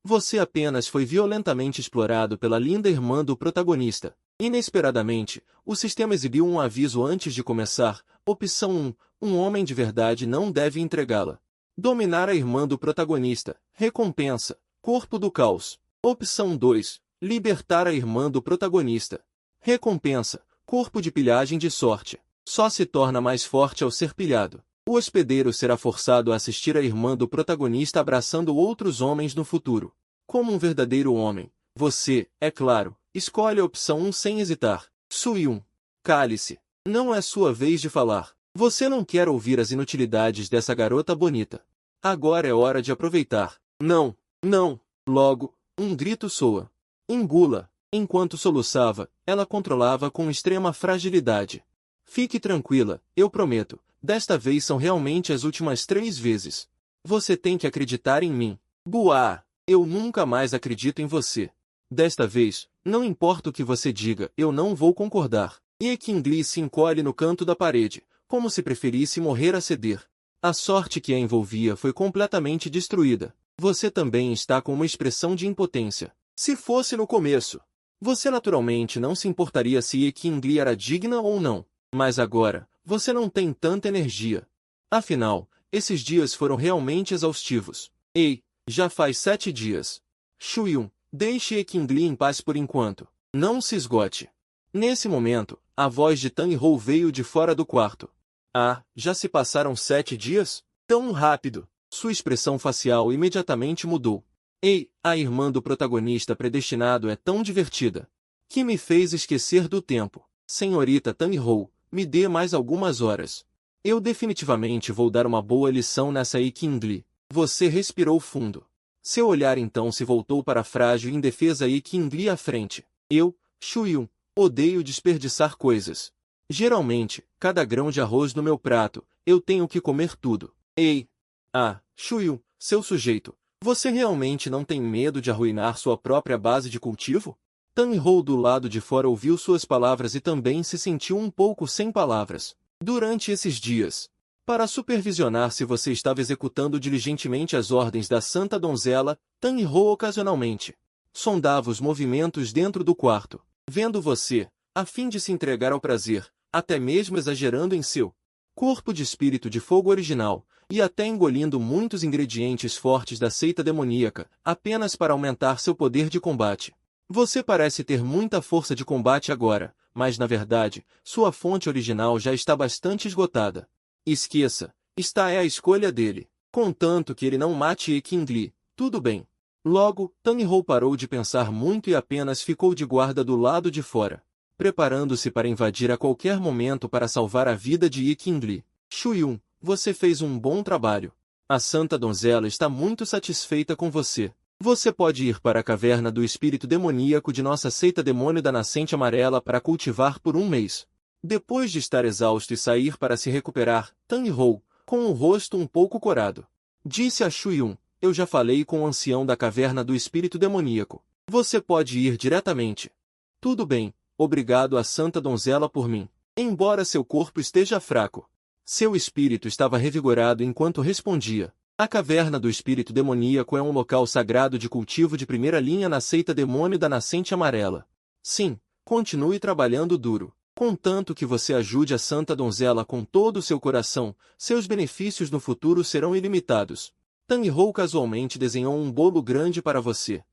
Você apenas foi violentamente explorado pela linda irmã do protagonista. Inesperadamente, o sistema exibiu um aviso antes de começar. Opção 1. Um homem de verdade não deve entregá-la. Dominar a irmã do protagonista. Recompensa. Corpo do caos. Opção 2. Libertar a irmã do protagonista. Recompensa. Corpo de pilhagem de sorte. Só se torna mais forte ao ser pilhado. O hospedeiro será forçado a assistir a irmã do protagonista abraçando outros homens no futuro. Como um verdadeiro homem, você, é claro, escolhe a opção 1 sem hesitar. Suyun. Cale-se. Não é sua vez de falar. Você não quer ouvir as inutilidades dessa garota bonita. Agora é hora de aproveitar. Não, não. Logo, um grito soa. Engula. Enquanto soluçava, ela controlava com extrema fragilidade. Fique tranquila, eu prometo. Desta vez são realmente as últimas 3 vezes. Você tem que acreditar em mim. Buá! Eu nunca mais acredito em você. Desta vez, não importa o que você diga, eu não vou concordar. E Qingli se encolhe no canto da parede, como se preferisse morrer a ceder. A sorte que a envolvia foi completamente destruída. Você também está com uma expressão de impotência. Se fosse no começo, você naturalmente não se importaria se Qingli era digna ou não. Mas agora, você não tem tanta energia. Afinal, esses dias foram realmente exaustivos. Ei, já faz 7 dias. Shuyun, deixe Qingli em paz por enquanto. Não se esgote. Nesse momento, a voz de Tang Hou veio de fora do quarto. Ah, já se passaram 7 dias? Tão rápido. Sua expressão facial imediatamente mudou. Ei, a irmã do protagonista predestinado é tão divertida, que me fez esquecer do tempo. Senhorita Tang Hou, me dê mais algumas horas. Eu definitivamente vou dar uma boa lição nessa Qingli. Você respirou fundo. Seu olhar então se voltou para a frágil e indefesa Qingli à frente. Eu, Shuyun, odeio desperdiçar coisas. Geralmente, cada grão de arroz no meu prato, eu tenho que comer tudo. Ei! Ah, Shuyun, seu sujeito, você realmente não tem medo de arruinar sua própria base de cultivo? Tang Hou do lado de fora ouviu suas palavras e também se sentiu um pouco sem palavras. Durante esses dias, para supervisionar se você estava executando diligentemente as ordens da Santa Donzela, Tang Hou ocasionalmente sondava os movimentos dentro do quarto, vendo você, a fim de se entregar ao prazer, até mesmo exagerando em seu corpo de espírito de fogo original, e até engolindo muitos ingredientes fortes da seita demoníaca, apenas para aumentar seu poder de combate. Você parece ter muita força de combate agora, mas na verdade, sua fonte original já está bastante esgotada. Esqueça, esta é a escolha dele. Contanto que ele não mate Qingli, tudo bem. Logo, Tang Hou parou de pensar muito e apenas ficou de guarda do lado de fora, preparando-se para invadir a qualquer momento para salvar a vida de Qingli. Shuyun, você fez um bom trabalho. A Santa Donzela está muito satisfeita com você. Você pode ir para a caverna do espírito demoníaco de nossa seita demônio da nascente amarela para cultivar por 1 mês. Depois de estar exausto e sair para se recuperar, Tang Hou, com o rosto um pouco corado, disse a Shuyun, eu já falei com o ancião da caverna do espírito demoníaco. Você pode ir diretamente. Tudo bem, obrigado à Santa Donzela por mim. Embora seu corpo esteja fraco, seu espírito estava revigorado enquanto respondia. A caverna do espírito demoníaco é um local sagrado de cultivo de primeira linha na seita demônio da nascente amarela. Sim, continue trabalhando duro. Contanto que você ajude a Santa Donzela com todo o seu coração, seus benefícios no futuro serão ilimitados. Tang Hou casualmente desenhou um bolo grande para você.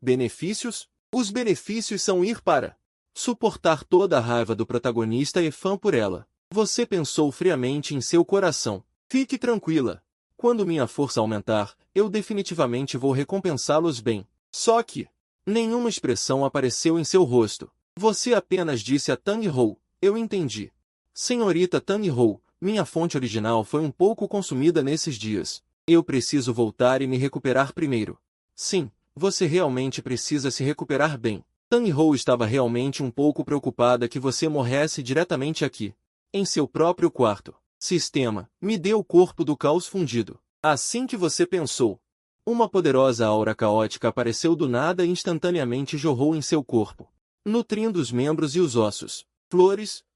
Benefícios? Os benefícios são ir para suportar toda a raiva do protagonista e fã por ela. Você pensou friamente em seu coração. Fique tranquila. Quando minha força aumentar, eu definitivamente vou recompensá-los bem. Só que nenhuma expressão apareceu em seu rosto. Você apenas disse a Tang Hou, eu entendi. Senhorita Tang Hou, minha fonte original foi um pouco consumida nesses dias. Eu preciso voltar e me recuperar primeiro. Sim, você realmente precisa se recuperar bem. Tang Hou estava realmente um pouco preocupada que você morresse diretamente aqui, em seu próprio quarto. Sistema, me dê o corpo do caos fundido. Assim que você pensou, uma poderosa aura caótica apareceu do nada e instantaneamente jorrou em seu corpo, nutrindo os membros e os ossos.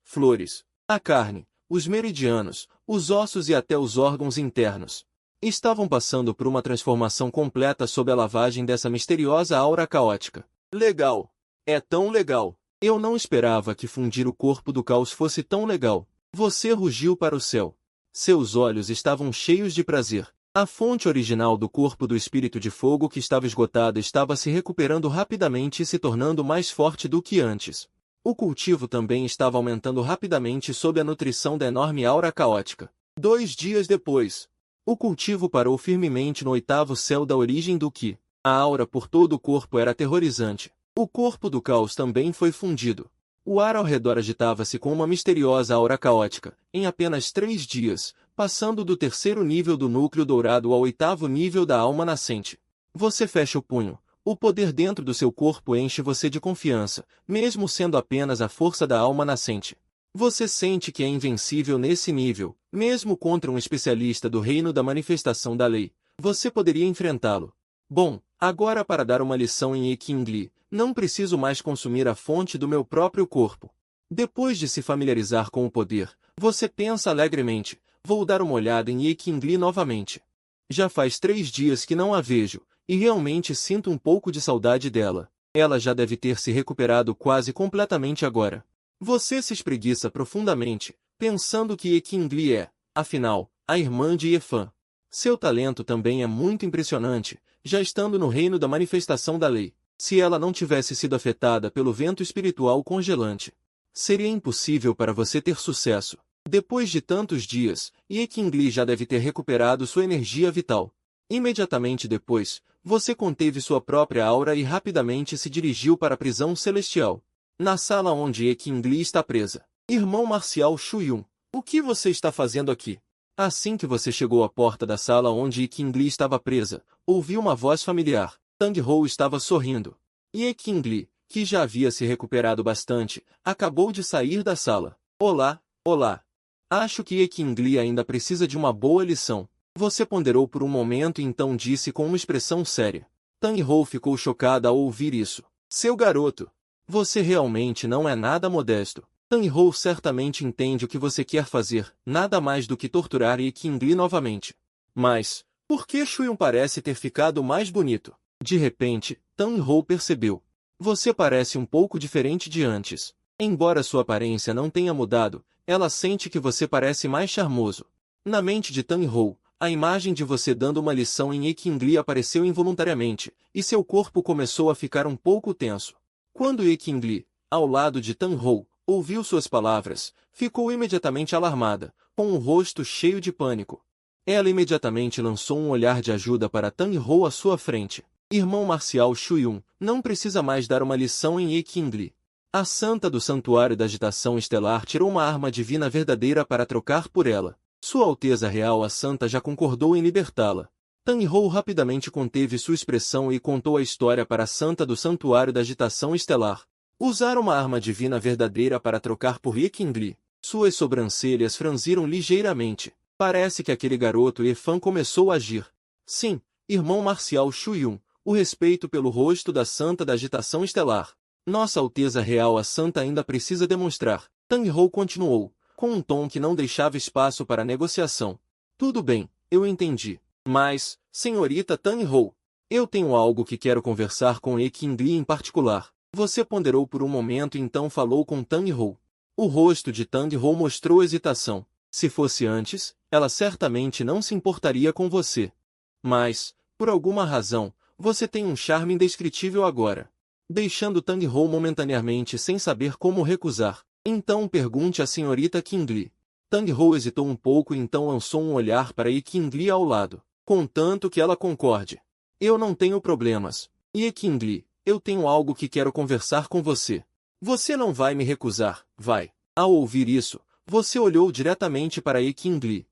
Flores, a carne, os meridianos, os ossos e até os órgãos internos. Estavam passando por uma transformação completa sob a lavagem dessa misteriosa aura caótica. Legal! É tão legal! Eu não esperava que fundir o corpo do caos fosse tão legal. Você rugiu para o céu. Seus olhos estavam cheios de prazer. A fonte original do corpo do espírito de fogo que estava esgotada estava se recuperando rapidamente e se tornando mais forte do que antes. O cultivo também estava aumentando rapidamente sob a nutrição da enorme aura caótica. 2 dias depois, o cultivo parou firmemente no 8º céu da origem do Ki. A aura por todo o corpo era aterrorizante. O corpo do caos também foi fundido. O ar ao redor agitava-se com uma misteriosa aura caótica, em apenas 3 dias, passando do 3º nível do núcleo dourado ao 8º nível da alma nascente. Você fecha o punho. O poder dentro do seu corpo enche você de confiança, mesmo sendo apenas a força da alma nascente. Você sente que é invencível nesse nível, mesmo contra um especialista do reino da manifestação da lei. Você poderia enfrentá-lo. Bom, agora para dar uma lição em Ekingli, não preciso mais consumir a fonte do meu próprio corpo. Depois de se familiarizar com o poder, você pensa alegremente, vou dar uma olhada em Ekingli novamente. Já faz 3 dias que não a vejo, e realmente sinto um pouco de saudade dela. Ela já deve ter se recuperado quase completamente agora. Você se espreguiça profundamente, pensando que Ekingli é, afinal, a irmã de Yefan. Seu talento também é muito impressionante, já estando no reino da manifestação da lei. Se ela não tivesse sido afetada pelo vento espiritual congelante, seria impossível para você ter sucesso. Depois de tantos dias, Ekingli já deve ter recuperado sua energia vital. Imediatamente depois, você conteve sua própria aura e rapidamente se dirigiu para a prisão celestial. Na sala onde Ekingli está presa. Irmão marcial Shuyun, o que você está fazendo aqui? Assim que você chegou à porta da sala onde Ekingli estava presa, ouviu uma voz familiar. Tang Hou estava sorrindo. E Ekingli, que já havia se recuperado bastante, acabou de sair da sala. Olá, olá. Acho que Ekingli ainda precisa de uma boa lição. Você ponderou por um momento e então disse com uma expressão séria. Tang Hou ficou chocada ao ouvir isso. Seu garoto, você realmente não é nada modesto. Tang Hou certamente entende o que você quer fazer, nada mais do que torturar Ekingli novamente. Mas, por que Shuyun parece ter ficado mais bonito? De repente, Tang Hou percebeu. Você parece um pouco diferente de antes. Embora sua aparência não tenha mudado, ela sente que você parece mais charmoso. Na mente de Tang Hou, a imagem de você dando uma lição em Ekingli apareceu involuntariamente, e seu corpo começou a ficar um pouco tenso. Quando Ekingli, ao lado de Tang Hou, ouviu suas palavras, ficou imediatamente alarmada, com o rosto cheio de pânico. Ela imediatamente lançou um olhar de ajuda para Tang Hou à sua frente. Irmão marcial Shuyun, não precisa mais dar uma lição em Ekingli. A santa do Santuário da Agitação Estelar tirou uma arma divina verdadeira para trocar por ela. Sua Alteza Real a Santa já concordou em libertá-la. Tang Hou rapidamente conteve sua expressão e contou a história para a santa do Santuário da Agitação Estelar. Usar uma arma divina verdadeira para trocar por Ekingli. Suas sobrancelhas franziram ligeiramente. Parece que aquele garoto Yefan começou a agir. Sim, irmão marcial Shuyun, o respeito pelo rosto da Santa da Agitação Estelar. Nossa Alteza Real a Santa ainda precisa demonstrar. Tang Hou continuou, com um tom que não deixava espaço para negociação. Tudo bem, eu entendi. Mas, senhorita Tang Hou, eu tenho algo que quero conversar com Ekingli em particular. Você ponderou por um momento e então falou com Tang Hou. O rosto de Tang Hou mostrou hesitação. Se fosse antes, ela certamente não se importaria com você. Mas, por alguma razão, você tem um charme indescritível agora. Deixando Tang Hou momentaneamente sem saber como recusar. Então pergunte à senhorita Qingli. Tang Hou hesitou um pouco e então lançou um olhar para Qingli ao lado. Contanto que ela concorde. Eu não tenho problemas. E Qingli, eu tenho algo que quero conversar com você. Você não vai me recusar, vai. Ao ouvir isso, você olhou diretamente para Qingli.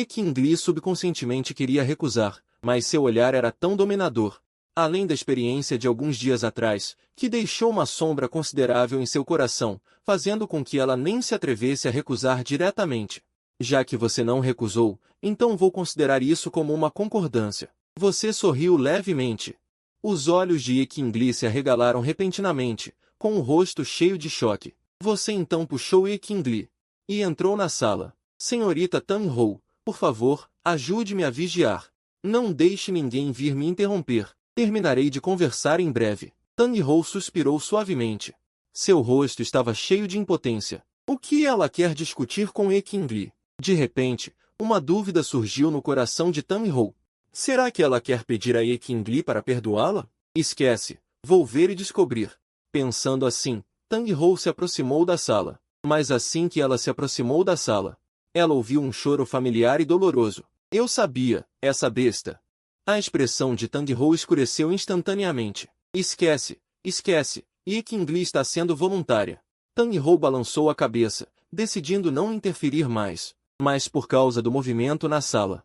Qingli subconscientemente queria recusar, mas seu olhar era tão dominador, além da experiência de alguns dias atrás, que deixou uma sombra considerável em seu coração, fazendo com que ela nem se atrevesse a recusar diretamente. Já que você não recusou, então vou considerar isso como uma concordância. Você sorriu levemente. Os olhos de Qingli se arregalaram repentinamente, com o rosto cheio de choque. Você então puxou Qingli e entrou na sala. Senhorita Tang Hou, Por favor, ajude-me a vigiar. Não deixe ninguém vir me interromper. Terminarei de conversar em breve. Tang Hou suspirou suavemente. Seu rosto estava cheio de impotência. O que ela quer discutir com Ye Qingli? De repente, uma dúvida surgiu no coração de Tang Hou. Será que ela quer pedir a Ye Qingli para perdoá-la? Esquece, vou ver e descobrir. Pensando assim, Tang Hou se aproximou da sala. Mas assim que ela se aproximou da sala, ela ouviu um choro familiar e doloroso. Eu sabia, essa besta. A expressão de Tang Hou escureceu instantaneamente. Esquece, esquece, Ye Qingli está sendo voluntária. Tang Hou balançou a cabeça, decidindo não interferir mais, mas por causa do movimento na sala.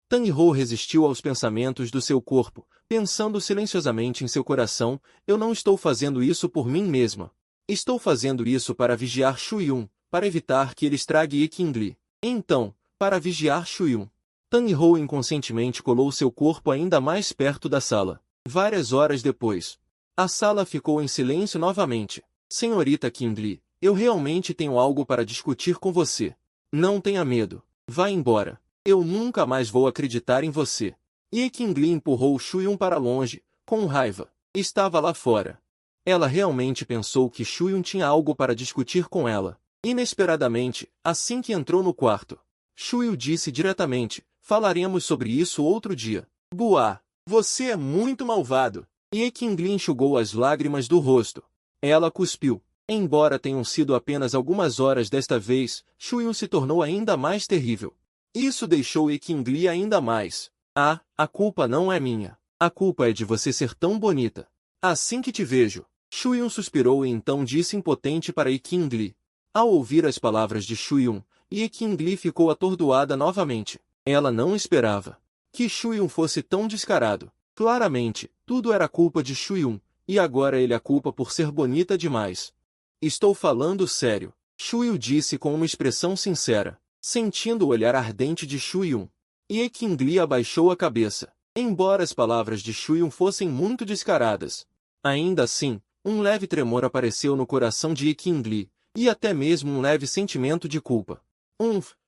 Tang Hou resistiu aos pensamentos do seu corpo, pensando silenciosamente em seu coração, eu não estou fazendo isso por mim mesma. Estou fazendo isso para vigiar Shu Yun, para evitar que ele estrague Ye Qingli. Então, para vigiar Shu Yun. Tang Hou inconscientemente colou seu corpo ainda mais perto da sala. Várias horas depois, a sala ficou em silêncio novamente. Senhorita Qingli, eu realmente tenho algo para discutir com você. Não tenha medo. Vá embora. Eu nunca mais vou acreditar em você. Ye Qingli empurrou Shu Yun para longe, com raiva. Estava lá fora. Ela realmente pensou que Shu Yun tinha algo para discutir com ela. Inesperadamente, assim que entrou no quarto, Shu Yun disse diretamente, falaremos sobre isso outro dia. Buá, você é muito malvado. Ye Qingli enxugou as lágrimas do rosto. Ela cuspiu. Embora tenham sido apenas algumas horas desta vez, Shu Yun se tornou ainda mais terrível. Isso deixou Ye Qingli ainda mais. Ah, a culpa não é minha. A culpa é de você ser tão bonita. Assim que te vejo. Shu Yun suspirou e então disse impotente para Ye Qingli. Ao ouvir as palavras de Shu Yun, Ye Qingli ficou atordoada novamente. Ela não esperava que Shu Yun fosse tão descarado. Claramente, tudo era culpa de Shu Yun, e agora ele a culpa por ser bonita demais. Estou falando sério, Shu Yun disse com uma expressão sincera, sentindo o olhar ardente de Shu Yun. Ye Qingli abaixou a cabeça. Embora as palavras de Shu Yun fossem muito descaradas, ainda assim, um leve tremor apareceu no coração de Ye Qingli, e até mesmo um leve sentimento de culpa.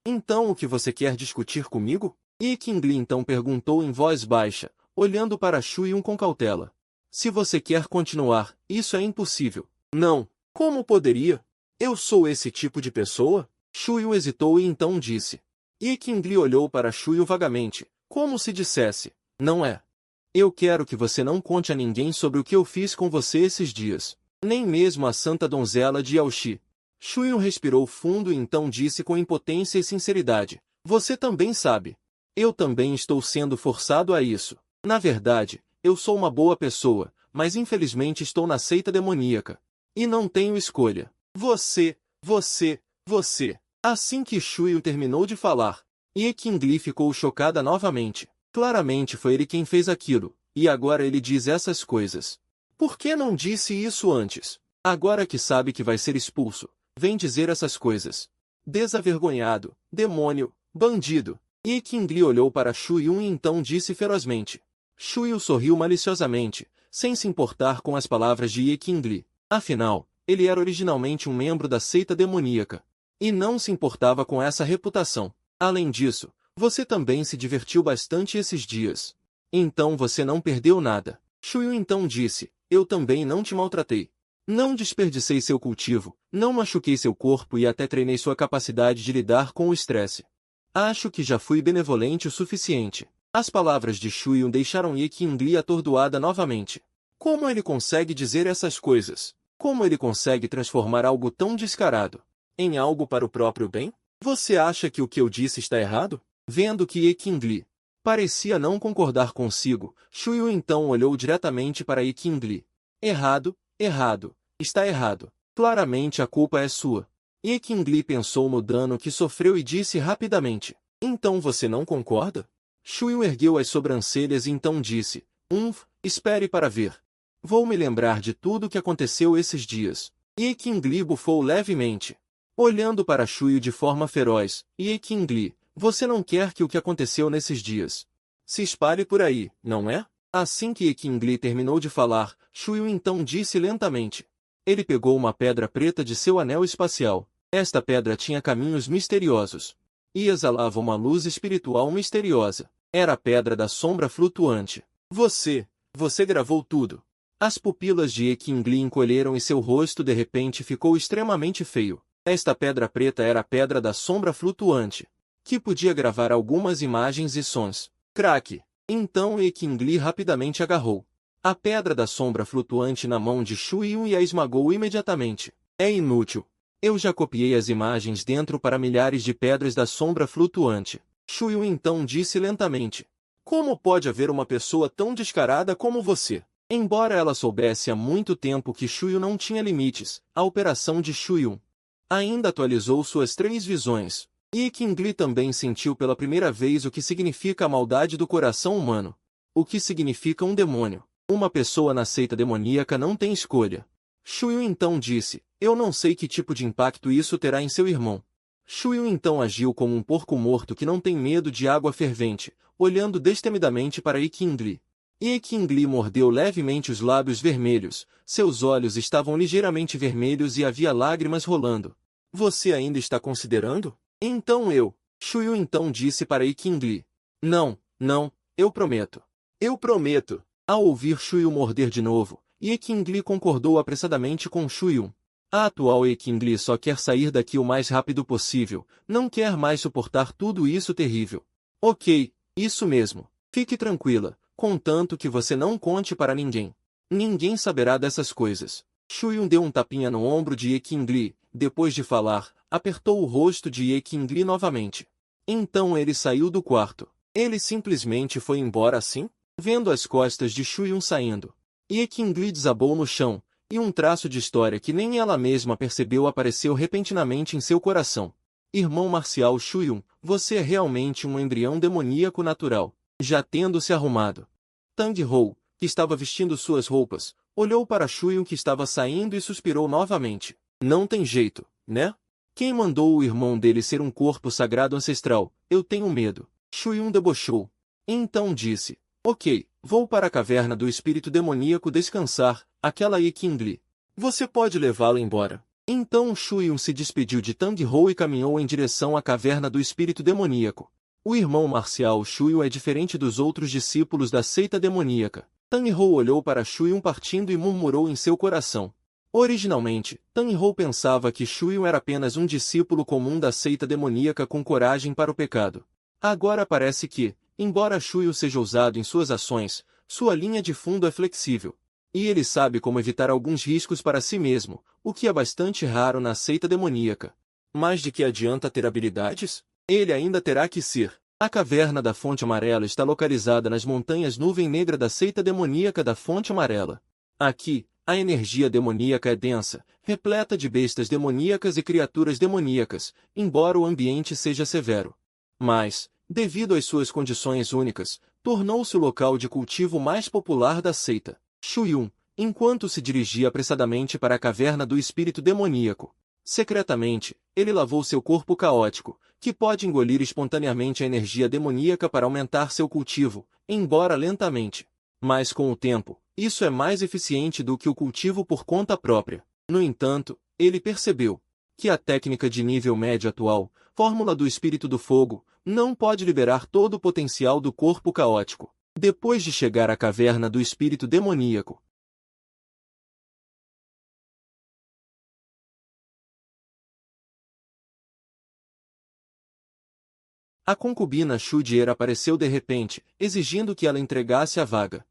Então o que você quer discutir comigo? Ye Qingli então perguntou em voz baixa, olhando para Shu Yun com cautela. Se você quer continuar, isso é impossível. Não. Como poderia? Eu sou esse tipo de pessoa? Shu Yun hesitou e então disse. Ye Qingli olhou para Shu Yun vagamente, como se dissesse, não é. Eu quero que você não conte a ninguém sobre o que eu fiz com você esses dias. Nem mesmo a santa donzela de Yaoxi. Shu Yun respirou fundo e então disse com impotência e sinceridade. Você também sabe. Eu também estou sendo forçado a isso. Na verdade, eu sou uma boa pessoa, mas infelizmente estou na seita demoníaca. E não tenho escolha. Você. Assim que Shu Yun terminou de falar, Ye Qingli ficou chocada novamente. Claramente foi ele quem fez aquilo, e agora ele diz essas coisas. Por que não disse isso antes? Agora que sabe que vai ser expulso, vem dizer essas coisas. Desavergonhado, demônio, bandido. Ye Qingli olhou para Shu Yun e então disse ferozmente. Shu Yun sorriu maliciosamente, sem se importar com as palavras de Ye Qingli. Afinal, ele era originalmente um membro da seita demoníaca. E não se importava com essa reputação. Além disso, você também se divertiu bastante esses dias. Então você não perdeu nada. Shu Yun então disse, eu também não te maltratei. Não desperdicei seu cultivo, não machuquei seu corpo e até treinei sua capacidade de lidar com o estresse. Acho que já fui benevolente o suficiente. As palavras de Shu Yun deixaram Ye Qingli atordoada novamente. Como ele consegue dizer essas coisas? Como ele consegue transformar algo tão descarado em algo para o próprio bem? Você acha que o que eu disse está errado? Vendo que Ye Qingli parecia não concordar consigo, Shu Yun então olhou diretamente para Ye Qingli. Errado, está errado. Claramente a culpa é sua. Ye Qingli pensou no dano que sofreu e disse rapidamente. Então você não concorda? Shu Yun ergueu as sobrancelhas e então disse. Espere para ver. Vou me lembrar de tudo o que aconteceu esses dias. Ye Qingli bufou levemente, olhando para Shu Yun de forma feroz. Ye Qingli, você não quer que o que aconteceu nesses dias se espalhe por aí, não é? Assim que Eqingli terminou de falar, Shuyu então disse lentamente. Ele pegou uma pedra preta de seu anel espacial. Esta pedra tinha caminhos misteriosos. E exalava uma luz espiritual misteriosa. Era a pedra da sombra flutuante. Você gravou tudo. As pupilas de Eqingli encolheram e seu rosto de repente ficou extremamente feio. Esta pedra preta era a pedra da sombra flutuante, que podia gravar algumas imagens e sons. Craque! Então Eqingli rapidamente agarrou a pedra da sombra flutuante na mão de Shuyu e a esmagou imediatamente. É inútil. Eu já copiei as imagens dentro para milhares de pedras da sombra flutuante. Shuyu então disse lentamente. Como pode haver uma pessoa tão descarada como você? Embora ela soubesse há muito tempo que Shuyu não tinha limites, a operação de Shuyu ainda atualizou suas 3 visões. E Eqingli também sentiu pela primeira vez o que significa a maldade do coração humano. O que significa um demônio. Uma pessoa na seita demoníaca não tem escolha. Shuyu então disse, eu não sei que tipo de impacto isso terá em seu irmão. Shuyu então agiu como um porco morto que não tem medo de água fervente, olhando destemidamente para Eqingli. E Eqingli mordeu levemente os lábios vermelhos, seus olhos estavam ligeiramente vermelhos e havia lágrimas rolando. Você ainda está considerando? Então Shuyu então disse para Eqingli. Não, eu prometo. Eu prometo. Ao ouvir Shuyu morder de novo, Eqingli concordou apressadamente com Shuyu. A atual Eqingli só quer sair daqui o mais rápido possível, não quer mais suportar tudo isso terrível. Ok, isso mesmo. Fique tranquila, contanto que você não conte para ninguém. Ninguém saberá dessas coisas. Shuyu deu um tapinha no ombro de Eqingli, depois de falar, apertou o rosto de Eqingli novamente. Então ele saiu do quarto. Ele simplesmente foi embora assim? Vendo as costas de Shuyu saindo, Eqingli desabou no chão, e um traço de história que nem ela mesma percebeu apareceu repentinamente em seu coração. Irmão marcial Shuyu, você é realmente um embrião demoníaco natural. Já tendo se arrumado, Tang Hou, que estava vestindo suas roupas, olhou para Shuyu que estava saindo e suspirou novamente. Não tem jeito, né? Quem mandou o irmão dele ser um corpo sagrado ancestral? Eu tenho medo. Shuyu debochou. Então disse. Ok, vou para a caverna do espírito demoníaco descansar, aquela Eqingli. Você pode levá-lo embora. Então Shuyu se despediu de Tang Hou e caminhou em direção à caverna do espírito demoníaco. O irmão marcial Shuyu é diferente dos outros discípulos da seita demoníaca. Tang Hou olhou para Shuyu partindo e murmurou em seu coração. Originalmente, Tang Hou pensava que Shuyu era apenas um discípulo comum da seita demoníaca com coragem para o pecado. Agora parece que, embora Shuyu seja ousado em suas ações, sua linha de fundo é flexível. E ele sabe como evitar alguns riscos para si mesmo, o que é bastante raro na seita demoníaca. Mas de que adianta ter habilidades? Ele ainda terá que ser. A caverna da Fonte Amarela está localizada nas montanhas Nuvem Negra da seita demoníaca da Fonte Amarela. Aqui, a energia demoníaca é densa, repleta de bestas demoníacas e criaturas demoníacas, embora o ambiente seja severo. Mas, devido às suas condições únicas, tornou-se o local de cultivo mais popular da seita. Shuyu, enquanto se dirigia apressadamente para a caverna do espírito demoníaco. Secretamente, ele lavou seu corpo caótico, que pode engolir espontaneamente a energia demoníaca para aumentar seu cultivo, embora lentamente. Mas com o tempo, isso é mais eficiente do que o cultivo por conta própria. No entanto, ele percebeu que a técnica de nível médio atual, fórmula do espírito do fogo, não pode liberar todo o potencial do corpo caótico. Depois de chegar à caverna do espírito demoníaco, a concubina Shudier apareceu de repente, exigindo que ela entregasse a vaga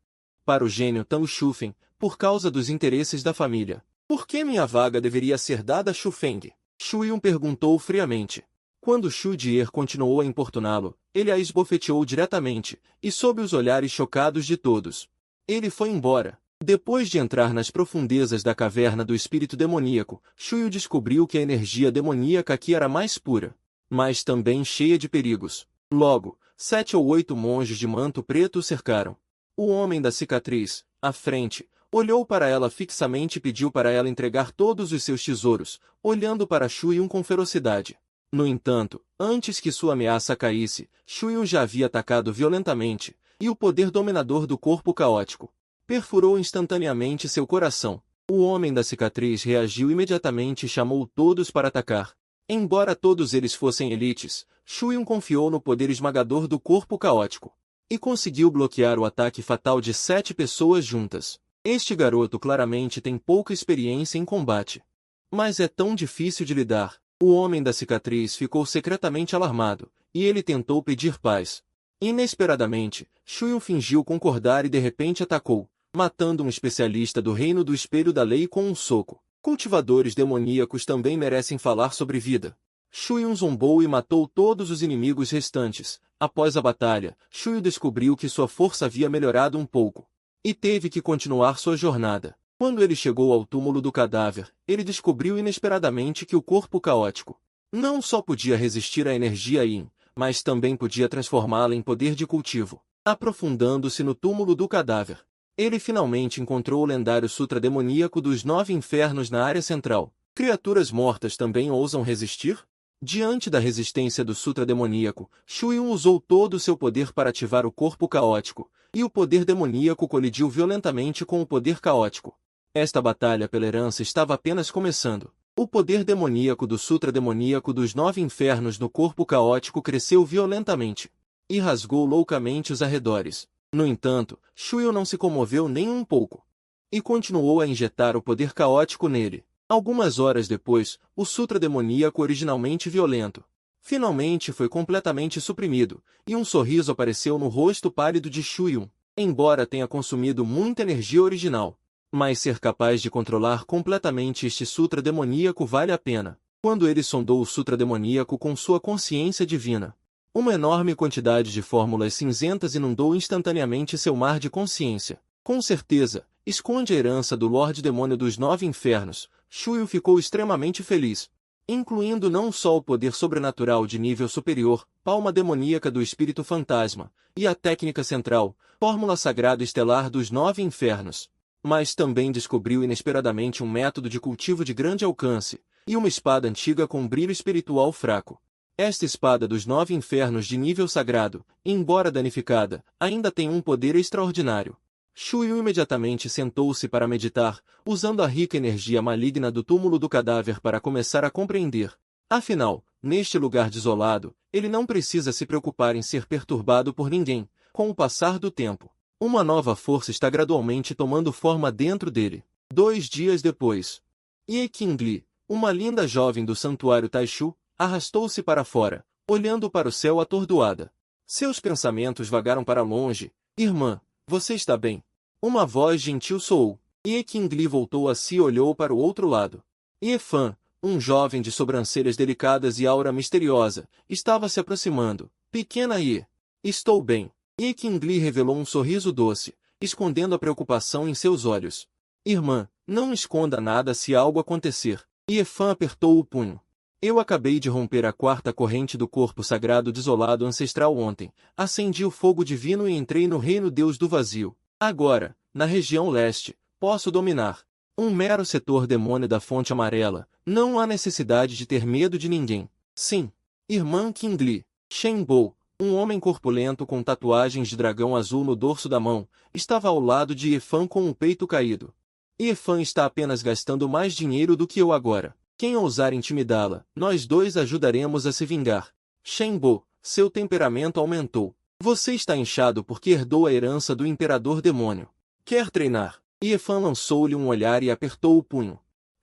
para o gênio Tang Shufen, por causa dos interesses da família. Por que minha vaga deveria ser dada a Shufeng? Shuyun perguntou friamente. Quando Shudier continuou a importuná-lo, ele a esbofeteou diretamente, e sob os olhares chocados de todos, ele foi embora. Depois de entrar nas profundezas da caverna do espírito demoníaco, Shuyu descobriu que a energia demoníaca aqui era mais pura, mas também cheia de perigos. Logo, 7 ou 8 monges de manto preto o cercaram. O homem da cicatriz, à frente, olhou para ela fixamente e pediu para ela entregar todos os seus tesouros, olhando para Shuyu com ferocidade. No entanto, antes que sua ameaça caísse, Shuyu já havia atacado violentamente, e o poder dominador do corpo caótico perfurou instantaneamente seu coração. O homem da cicatriz reagiu imediatamente e chamou todos para atacar. Embora todos eles fossem elites, Shu-Yun confiou no poder esmagador do corpo caótico e conseguiu bloquear o ataque fatal de 7 pessoas juntas. Este garoto claramente tem pouca experiência em combate, mas é tão difícil de lidar. O homem da cicatriz ficou secretamente alarmado, e ele tentou pedir paz. Inesperadamente, Shu-Yun fingiu concordar e de repente atacou, matando um especialista do reino do espelho da lei com um soco. Cultivadores demoníacos também merecem falar sobre vida. Shu-Yun zombou e matou todos os inimigos restantes. Após a batalha, Shu-Yun descobriu que sua força havia melhorado um pouco, e teve que continuar sua jornada. Quando ele chegou ao túmulo do cadáver, ele descobriu inesperadamente que o corpo caótico não só podia resistir à energia Yin, mas também podia transformá-la em poder de cultivo. Aprofundando-se no túmulo do cadáver, ele finalmente encontrou o lendário Sutra demoníaco dos 9 infernos na área central. Criaturas mortas também ousam resistir? Diante da resistência do Sutra demoníaco, Shu-Yun usou todo o seu poder para ativar o corpo caótico, e o poder demoníaco colidiu violentamente com o poder caótico. Esta batalha pela herança estava apenas começando. O poder demoníaco do Sutra demoníaco dos 9 infernos no corpo caótico cresceu violentamente e rasgou loucamente os arredores. No entanto, Shu-Yun não se comoveu nem um pouco e continuou a injetar o poder caótico nele. Algumas horas depois, o Sutra demoníaco originalmente violento finalmente foi completamente suprimido, e um sorriso apareceu no rosto pálido de Shu-Yun. Embora tenha consumido muita energia original, mas ser capaz de controlar completamente este Sutra demoníaco vale a pena. Quando ele sondou o Sutra demoníaco com sua consciência divina, uma enorme quantidade de fórmulas cinzentas inundou instantaneamente seu mar de consciência. Com certeza, esconde a herança do Lorde Demônio dos 9 Infernos. Shu-Yun ficou extremamente feliz, incluindo não só o poder sobrenatural de nível superior, palma demoníaca do Espírito Fantasma, e a técnica central, fórmula sagrada estelar dos 9 Infernos, mas também descobriu inesperadamente um método de cultivo de grande alcance, e uma espada antiga com brilho espiritual fraco. Esta espada dos 9 Infernos de nível sagrado, embora danificada, ainda tem um poder extraordinário. Shu-Yun imediatamente sentou-se para meditar, usando a rica energia maligna do túmulo do cadáver para começar a compreender. Afinal, neste lugar desolado, ele não precisa se preocupar em ser perturbado por ninguém. Com o passar do tempo, uma nova força está gradualmente tomando forma dentro dele. 2 dias depois, Ye Qingli, uma linda jovem do santuário Taishu, arrastou-se para fora, olhando para o céu atordoada. Seus pensamentos vagaram para longe. Irmã, você está bem? Uma voz gentil soou. Ye Qingli voltou a si e olhou para o outro lado. Ye Fan, um jovem de sobrancelhas delicadas e aura misteriosa, estava se aproximando. Pequena Ye. Estou bem. Ye Qingli revelou um sorriso doce, escondendo a preocupação em seus olhos. Irmã, não esconda nada se algo acontecer. Ye Fan apertou o punho. Eu acabei de romper a 4ª corrente do corpo sagrado desolado ancestral ontem. Acendi o fogo divino e entrei no reino Deus do vazio. Agora, na região leste, posso dominar um mero setor demônio da fonte amarela. Não há necessidade de ter medo de ninguém. Sim. Irmã Qingli. Shenbo, um homem corpulento com tatuagens de dragão azul no dorso da mão, estava ao lado de Ye Fan com o peito caído. Ye Fan está apenas gastando mais dinheiro do que eu agora. Quem ousar intimidá-la, nós dois ajudaremos a se vingar. Shenbo, seu temperamento aumentou. Você está inchado porque herdou a herança do Imperador Demônio. Quer treinar? Ye Fan lançou-lhe um olhar e apertou o punho.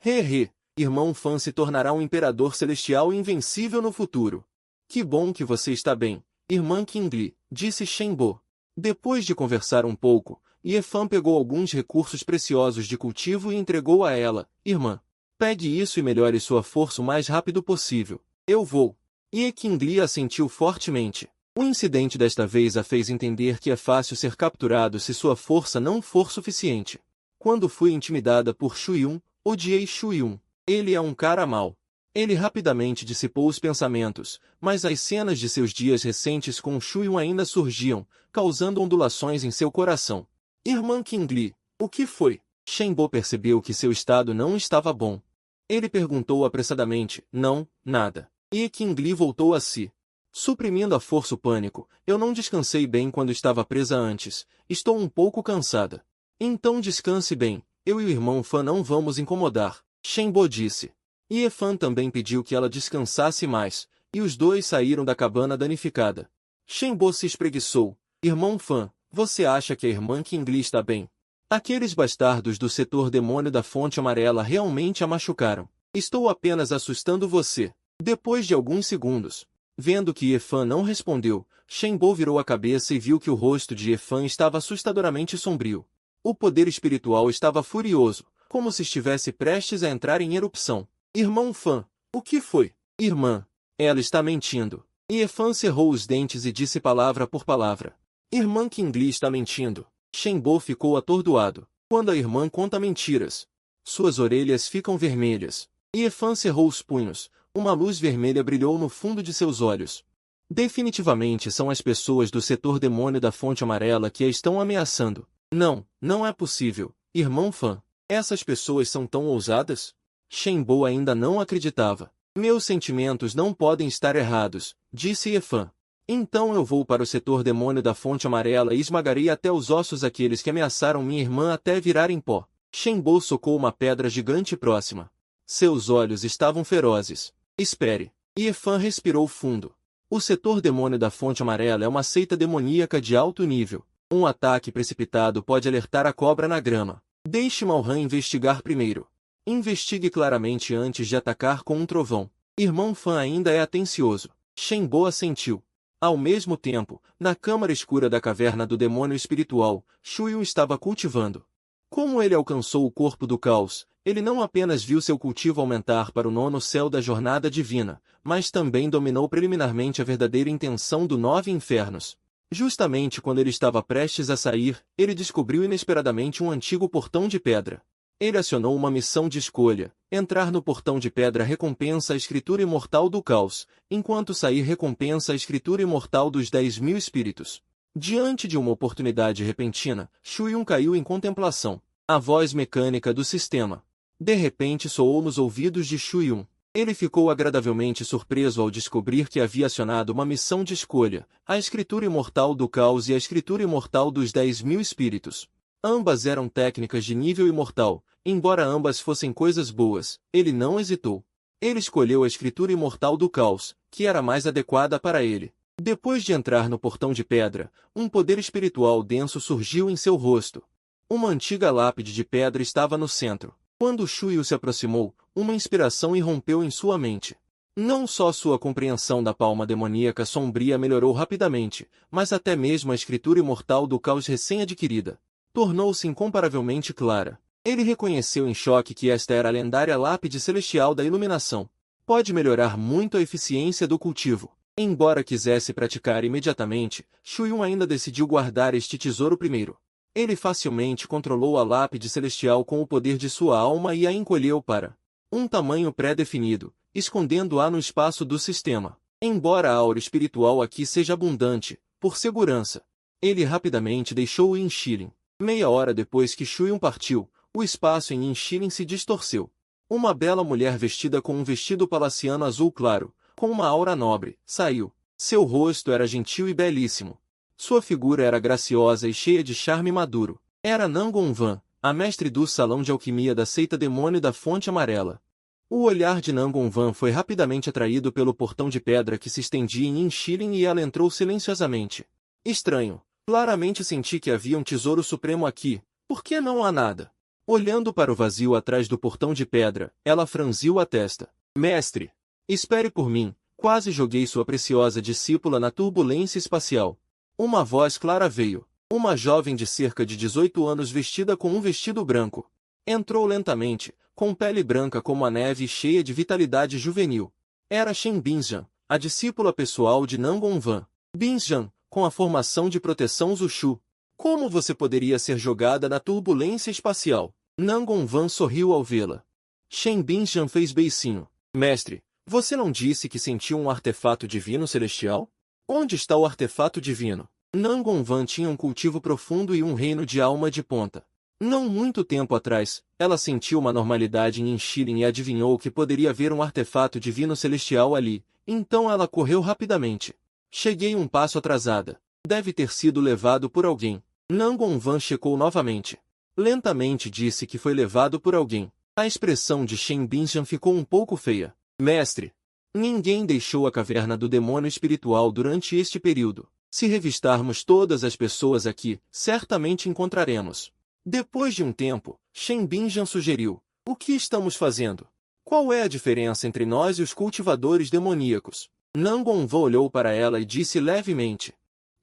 He, irmão Fan se tornará um Imperador Celestial invencível no futuro. Que bom que você está bem, irmã Qingli, disse Shenbo. Depois de conversar um pouco, Ye Fan pegou alguns recursos preciosos de cultivo e entregou a ela. Irmã, pegue isso e melhore sua força o mais rápido possível. Eu vou. Ye Qingli assentiu fortemente. O incidente desta vez a fez entender que é fácil ser capturado se sua força não for suficiente. Quando fui intimidada por Shu-Yun, odiei Shu-Yun. Ele é um cara mau. Ele rapidamente dissipou os pensamentos, mas as cenas de seus dias recentes com Shu-Yun ainda surgiam, causando ondulações em seu coração. Irmã Qingli, o que foi? Shenbo percebeu que seu estado não estava bom. Ele perguntou apressadamente. Não, nada. Ye Qingli voltou a si. Suprimindo à força o pânico, eu não descansei bem quando estava presa antes. Estou um pouco cansada. Então descanse bem, eu e o irmão Fan não vamos incomodar, Shenbo disse. E Fan também pediu que ela descansasse mais, e os dois saíram da cabana danificada. Shenbo se espreguiçou. Irmão Fan, você acha que a irmã Qingli está bem? Aqueles bastardos do setor demônio da fonte amarela realmente a machucaram. Estou apenas assustando você. Depois de alguns segundos, vendo que Fan não respondeu, Shenbo virou a cabeça e viu que o rosto de Fan estava assustadoramente sombrio. O poder espiritual estava furioso, como se estivesse prestes a entrar em erupção. Irmão Fan, o que foi? Irmã, ela está mentindo. Fan cerrou os dentes e disse palavra por palavra. Irmã Qingli está mentindo. Shenbo ficou atordoado. Quando a irmã conta mentiras, suas orelhas ficam vermelhas. Fan cerrou os punhos. Uma luz vermelha brilhou no fundo de seus olhos. Definitivamente são as pessoas do setor demônio da fonte amarela que a estão ameaçando. Não, não é possível, irmão Fan. Essas pessoas são tão ousadas? Shenbo ainda não acreditava. Meus sentimentos não podem estar errados, disse Fan. Então eu vou para o setor demônio da fonte amarela e esmagarei até os ossos aqueles que ameaçaram minha irmã até virarem pó. Shenbo socou uma pedra gigante próxima. Seus olhos estavam ferozes. Espere. Fan respirou fundo. O setor demônio da fonte amarela é uma seita demoníaca de alto nível. Um ataque precipitado pode alertar a cobra na grama. Deixe Malhan investigar primeiro. Investigue claramente antes de atacar com um trovão. Irmão Fan ainda é atencioso. Shenbo assentiu. Ao mesmo tempo, na câmara escura da caverna do demônio espiritual, Shuyu estava cultivando. Como ele alcançou o corpo do caos, ele não apenas viu seu cultivo aumentar para o 9º céu da jornada divina, mas também dominou preliminarmente a verdadeira intenção do 9 infernos. Justamente quando ele estava prestes a sair, ele descobriu inesperadamente um antigo portão de pedra. Ele acionou uma missão de escolha. Entrar no portão de pedra recompensa a escritura imortal do caos, enquanto sair recompensa a escritura imortal dos 10.000 espíritos. Diante de uma oportunidade repentina, Shuyun caiu em contemplação. A voz mecânica do sistema. De repente soou nos ouvidos de Shuyun. Ele ficou agradavelmente surpreso ao descobrir que havia acionado uma missão de escolha, a escritura imortal do caos e a escritura imortal dos 10.000 espíritos. Ambas eram técnicas de nível imortal, embora ambas fossem coisas boas, ele não hesitou. Ele escolheu a escritura imortal do caos, que era mais adequada para ele. Depois de entrar no portão de pedra, um poder espiritual denso surgiu em seu rosto. Uma antiga lápide de pedra estava no centro. Quando Shuyu se aproximou, uma inspiração irrompeu em sua mente. Não só sua compreensão da palma demoníaca sombria melhorou rapidamente, mas até mesmo a escritura imortal do caos recém-adquirida tornou-se incomparavelmente clara. Ele reconheceu em choque que esta era a lendária lápide celestial da iluminação. Pode melhorar muito a eficiência do cultivo. Embora quisesse praticar imediatamente, Shuyun ainda decidiu guardar este tesouro primeiro. Ele facilmente controlou a lápide celestial com o poder de sua alma e a encolheu para um tamanho pré-definido, escondendo-a no espaço do sistema. Embora a aura espiritual aqui seja abundante, por segurança, ele rapidamente deixou o Inshilin. Meia hora depois que Shuyun partiu, o espaço em Inshilin se distorceu. Uma bela mulher vestida com um vestido palaciano azul claro, com uma aura nobre, saiu. Seu rosto era gentil e belíssimo. Sua figura era graciosa e cheia de charme maduro. Era Nangon Van, a mestre do salão de alquimia da seita demônio da fonte amarela. O olhar de Nangon Van foi rapidamente atraído pelo portão de pedra que se estendia em Inshilin e ela entrou silenciosamente. Estranho. Claramente senti que havia um tesouro supremo aqui. Por que não há nada? Olhando para o vazio atrás do portão de pedra, ela franziu a testa. Mestre! Espere por mim. Quase joguei sua preciosa discípula na turbulência espacial. Uma voz clara veio. Uma jovem de cerca de 18 anos vestida com um vestido branco. Entrou lentamente, com pele branca como a neve e cheia de vitalidade juvenil. Era Shen Binjan, a discípula pessoal de Nangon Van. Binjan, com a formação de proteção Zushu. Como você poderia ser jogada na turbulência espacial? Nangon Van sorriu ao vê-la. Shen Binjan fez beicinho. Mestre, você não disse que sentiu um artefato divino celestial? Onde está o artefato divino? Nangon Van tinha um cultivo profundo e um reino de alma de ponta. Não muito tempo atrás, ela sentiu uma normalidade em Inshilin e adivinhou que poderia haver um artefato divino celestial ali, então ela correu rapidamente. Cheguei um passo atrasada. Deve ter sido levado por alguém. Nangonvan checou novamente. Lentamente disse que foi levado por alguém. A expressão de Shen Binjan ficou um pouco feia. Mestre, ninguém deixou a caverna do demônio espiritual durante este período. Se revistarmos todas as pessoas aqui, certamente encontraremos. Depois de um tempo, Shen Binjan sugeriu: o que estamos fazendo? Qual é a diferença entre nós e os cultivadores demoníacos? Nangonvan olhou para ela e disse levemente: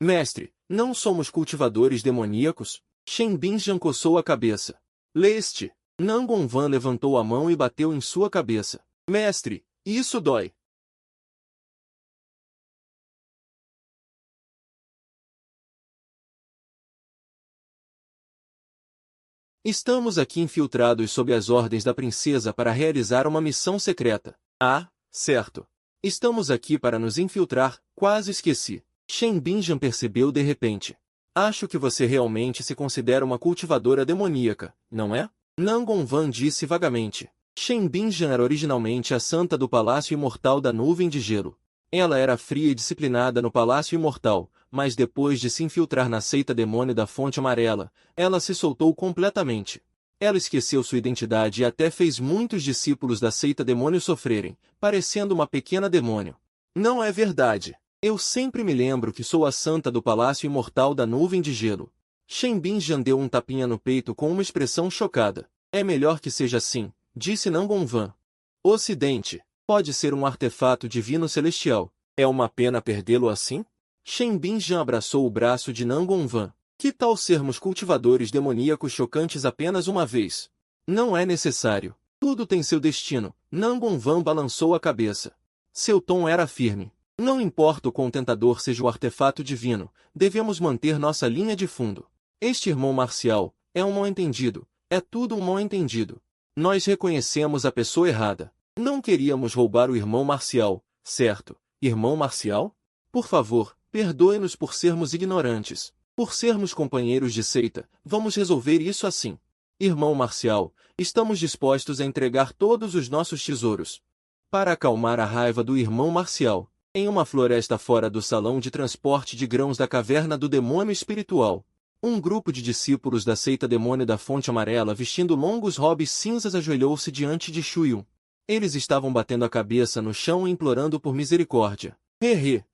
Mestre, não somos cultivadores demoníacos? Shen Binjan coçou a cabeça. Leste. Nangonvan levantou a mão e bateu em sua cabeça. Mestre, isso dói. Estamos aqui infiltrados sob as ordens da princesa para realizar uma missão secreta. Ah, certo. Estamos aqui para nos infiltrar, quase esqueci. Shen Binjan percebeu de repente. Acho que você realmente se considera uma cultivadora demoníaca, não é? Nangonvan disse vagamente. Shen Binjan era originalmente a santa do Palácio Imortal da Nuvem de Gelo. Ela era fria e disciplinada no Palácio Imortal, mas depois de se infiltrar na seita demônio da Fonte Amarela, ela se soltou completamente. Ela esqueceu sua identidade e até fez muitos discípulos da seita demônio sofrerem, parecendo uma pequena demônio. Não é verdade. Eu sempre me lembro que sou a santa do Palácio Imortal da Nuvem de Gelo. Shen Binjan deu um tapinha no peito com uma expressão chocada. É melhor que seja assim, disse Nangonvan. Ocidente. Pode ser um artefato divino celestial. É uma pena perdê-lo assim? Shen Binjan abraçou o braço de Nangonvan. Que tal sermos cultivadores demoníacos chocantes apenas uma vez? Não é necessário. Tudo tem seu destino. Nangonvan balançou a cabeça. Seu tom era firme. Não importa o quão tentador seja o artefato divino, devemos manter nossa linha de fundo. Este irmão marcial é um mal-entendido. É tudo um mal-entendido. Nós reconhecemos a pessoa errada. Não queríamos roubar o irmão marcial, certo? Irmão marcial? Por favor, perdoe-nos por sermos ignorantes. Por sermos companheiros de seita, vamos resolver isso assim. Irmão marcial, estamos dispostos a entregar todos os nossos tesouros. Para acalmar a raiva do irmão marcial, em uma floresta fora do salão de transporte de grãos da caverna do demônio espiritual, um grupo de discípulos da seita demônio da Fonte Amarela vestindo longos robes cinzas ajoelhou-se diante de Shuyu. Eles estavam batendo a cabeça no chão e implorando por misericórdia.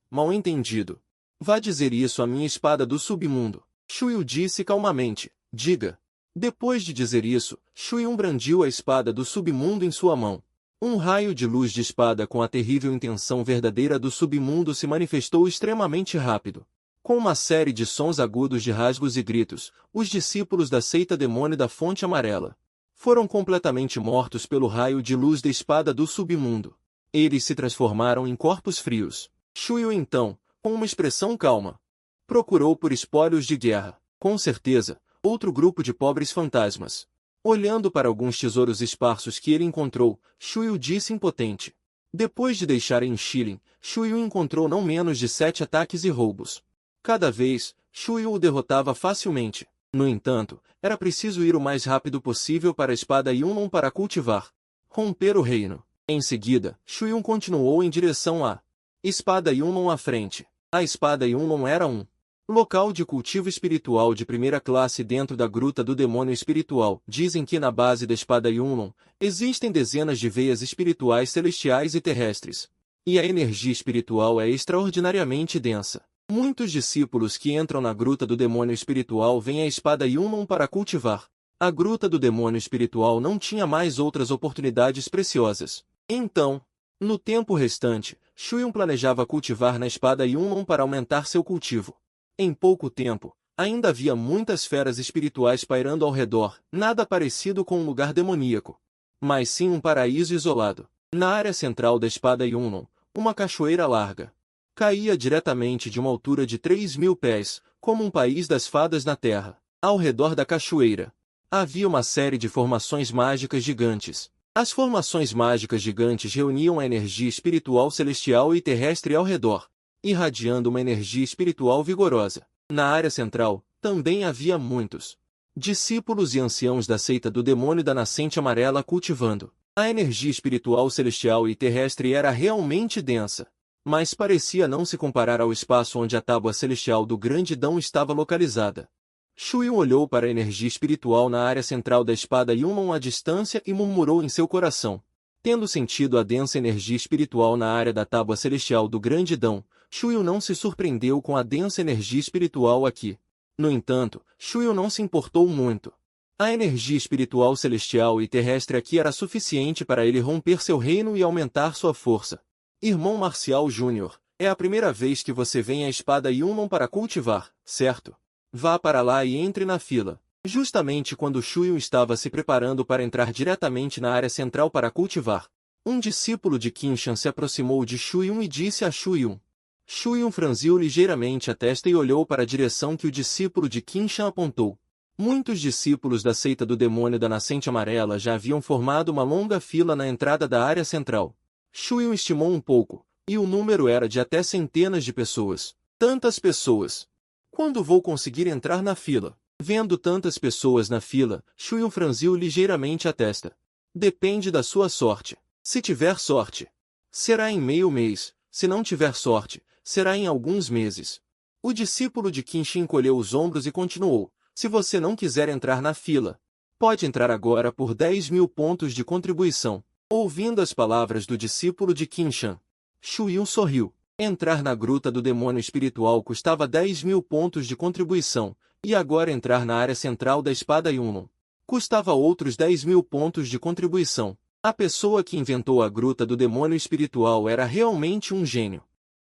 Mal entendido. Vá dizer isso à minha espada do submundo. Shuyu disse calmamente. Diga. Depois de dizer isso, Shuyu brandiu a espada do submundo em sua mão. Um raio de luz de espada com a terrível intenção verdadeira do submundo se manifestou extremamente rápido. Com uma série de sons agudos de rasgos e gritos, os discípulos da seita demônio da Fonte Amarela foram completamente mortos pelo raio de luz da espada do submundo. Eles se transformaram em corpos frios. Shuyu então, com uma expressão calma, procurou por espólios de guerra. Com certeza, outro grupo de pobres fantasmas. Olhando para alguns tesouros esparsos que ele encontrou, Shuyu disse impotente. Depois de deixarem Shilin, Shuyu encontrou não menos de 7 ataques e roubos. Cada vez, Shuyu o derrotava facilmente. No entanto, era preciso ir o mais rápido possível para a espada Yunlong para cultivar. Romper o reino. Em seguida, Shuyu continuou em direção à espada Yunlong à frente. A espada Yunlong era um local de cultivo espiritual de primeira classe dentro da gruta do demônio espiritual. Dizem que na base da espada Yunlong existem dezenas de veias espirituais celestiais e terrestres. E a energia espiritual é extraordinariamente densa. Muitos discípulos que entram na gruta do demônio espiritual veem a espada Yunlong para cultivar. A gruta do demônio espiritual não tinha mais outras oportunidades preciosas. Então, no tempo restante, Shuyu planejava cultivar na espada Yunlong para aumentar seu cultivo. Em pouco tempo, ainda havia muitas feras espirituais pairando ao redor, nada parecido com um lugar demoníaco, mas sim um paraíso isolado. Na área central da espada Yunlong, uma cachoeira larga caía diretamente de uma altura de 3.000 pés, como um país das fadas na terra. Ao redor da cachoeira, havia uma série de formações mágicas gigantes. As formações mágicas gigantes reuniam a energia espiritual celestial e terrestre ao redor, irradiando uma energia espiritual vigorosa. Na área central, também havia muitos discípulos e anciãos da seita do demônio da nascente amarela cultivando. A energia espiritual celestial e terrestre era realmente densa. mas parecia não se comparar ao espaço onde a tábua celestial do grande Dão estava localizada. Shu-Yun olhou para a energia espiritual na área central da espada Yunmon à distância e murmurou em seu coração. Tendo sentido a densa energia espiritual na área da tábua celestial do grande Dão, Shu-Yun não se surpreendeu com a densa energia espiritual aqui. No entanto, Shu-Yun não se importou muito. A energia espiritual celestial e terrestre aqui era suficiente para ele romper seu reino e aumentar sua força. Irmão Marcial Júnior, é a primeira vez que você vem à espada Yunmon para cultivar, certo? Vá para lá e entre na fila. Justamente quando Shu-Yun estava se preparando para entrar diretamente na área central para cultivar, um discípulo de Qinshan se aproximou de Shu-Yun e disse a Shu-Yun. Shu-Yun franziu ligeiramente a testa e olhou para a direção que o discípulo de Qinshan apontou. Muitos discípulos da seita do demônio da nascente amarela já haviam formado uma longa fila na entrada da área central. Shu-Yun estimou um pouco, e o número era de até centenas de pessoas. Tantas pessoas! Quando vou conseguir entrar na fila? Vendo tantas pessoas na fila, Shu-Yun franziu ligeiramente a testa. Depende da sua sorte. Se tiver sorte, será em meio mês. Se não tiver sorte, será em alguns meses. O discípulo de Qinshan encolheu os ombros e continuou. Se você não quiser entrar na fila, pode entrar agora por 10.000 pontos de contribuição. Ouvindo as palavras do discípulo de Qinshan, Shu-Yun sorriu. Entrar na gruta do demônio espiritual custava 10.000 pontos de contribuição, e agora entrar na área central da espada Yunmon custava outros 10.000 pontos de contribuição. A pessoa que inventou a gruta do demônio espiritual era realmente um gênio.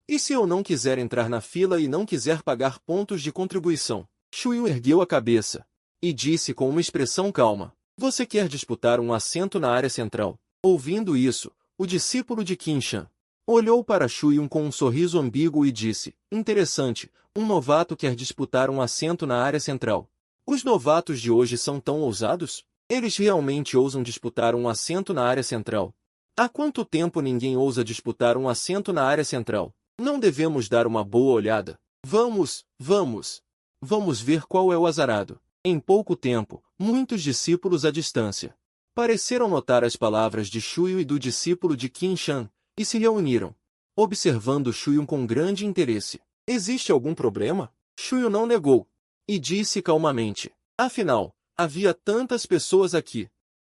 E se eu não quiser entrar na fila e não quiser pagar pontos de contribuição? Shu-Yun ergueu a cabeça e disse com uma expressão calma. Você quer disputar um assento na área central? Ouvindo isso, o discípulo de Qinshan olhou para Shu-Yun com um sorriso ambíguo e disse, interessante, um novato quer disputar um assento na área central. Os novatos de hoje são tão ousados? Eles realmente ousam disputar um assento na área central. Há quanto tempo ninguém ousa disputar um assento na área central? Não devemos dar uma boa olhada. Vamos ver qual é o azarado. Em pouco tempo, muitos discípulos à distância pareceram notar as palavras de Shu-Yun e do discípulo de Qinshan, e se reuniram, observando Shu-Yun com grande interesse. Existe algum problema? Shu-Yun não negou, e disse calmamente. Afinal, havia tantas pessoas aqui.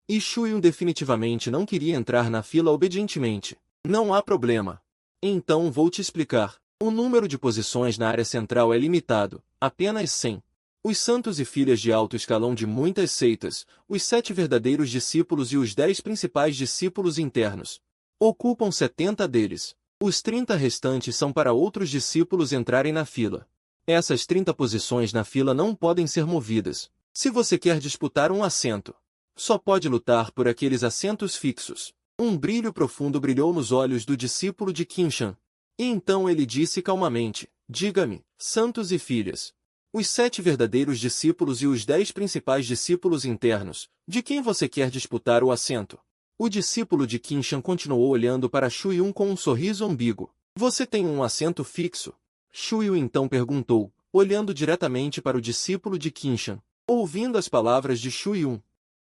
E Shu-Yun definitivamente não queria entrar na fila obedientemente. Não há problema. Então vou te explicar. O número de posições na área central é limitado, apenas 100. Os santos e filhas de alto escalão de muitas seitas, os 7 verdadeiros discípulos e os 10 principais discípulos internos ocupam 70 deles. Os 30 restantes são para outros discípulos entrarem na fila. Essas 30 posições na fila não podem ser movidas. Se você quer disputar um assento, só pode lutar por aqueles assentos fixos. Um brilho profundo brilhou nos olhos do discípulo de Qinshan. E então ele disse calmamente, diga-me, santos e filhas, os 7 verdadeiros discípulos e os 10 principais discípulos internos, de quem você quer disputar o assento? O discípulo de Qinshan continuou olhando para Shu-Yun com um sorriso ambíguo. Você tem um assento fixo? Shu-Yun então perguntou, olhando diretamente para o discípulo de Qinshan. Ouvindo as palavras de Shu-Yun,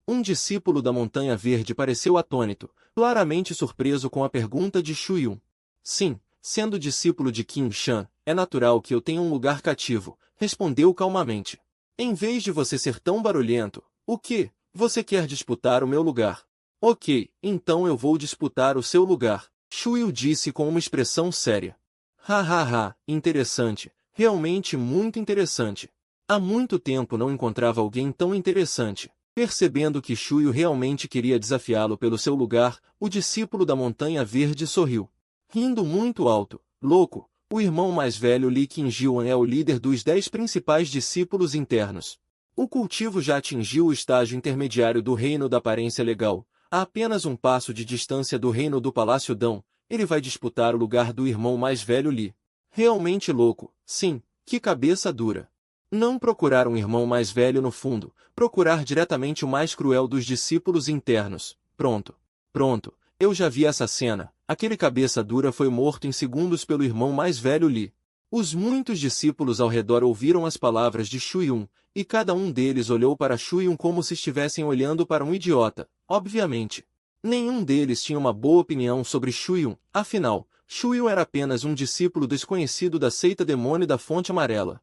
um discípulo da Montanha Verde pareceu atônito, claramente surpreso com a pergunta de Shu-Yun. Sim, sendo discípulo de Qinshan, é natural que eu tenha um lugar cativo, respondeu calmamente. Em vez de você ser tão barulhento, o que? Você quer disputar o meu lugar? Ok, então eu vou disputar o seu lugar, Shu-Yun disse com uma expressão séria. Interessante, realmente muito interessante. Há muito tempo não encontrava alguém tão interessante. Percebendo que Shu-Yun realmente queria desafiá-lo pelo seu lugar, o discípulo da Montanha Verde sorriu. Rindo muito alto, louco, o irmão mais velho Li Qingjian é o líder dos 10 principais discípulos internos. O cultivo já atingiu o estágio intermediário do reino da aparência legal. A apenas um passo de distância do reino do Palácio Dão, ele vai disputar o lugar do irmão mais velho Li. Realmente louco, sim, que cabeça dura. Não procurar um irmão mais velho no fundo, procurar diretamente o mais cruel dos discípulos internos. Pronto, eu já vi essa cena, aquele cabeça dura foi morto em segundos pelo irmão mais velho Li. Os muitos discípulos ao redor ouviram as palavras de Shu-Yun, e cada um deles olhou para Shu-Yun como se estivessem olhando para um idiota. Obviamente, nenhum deles tinha uma boa opinião sobre Shu-Yun, afinal, Shuyu era apenas um discípulo desconhecido da seita Demônio da Fonte Amarela.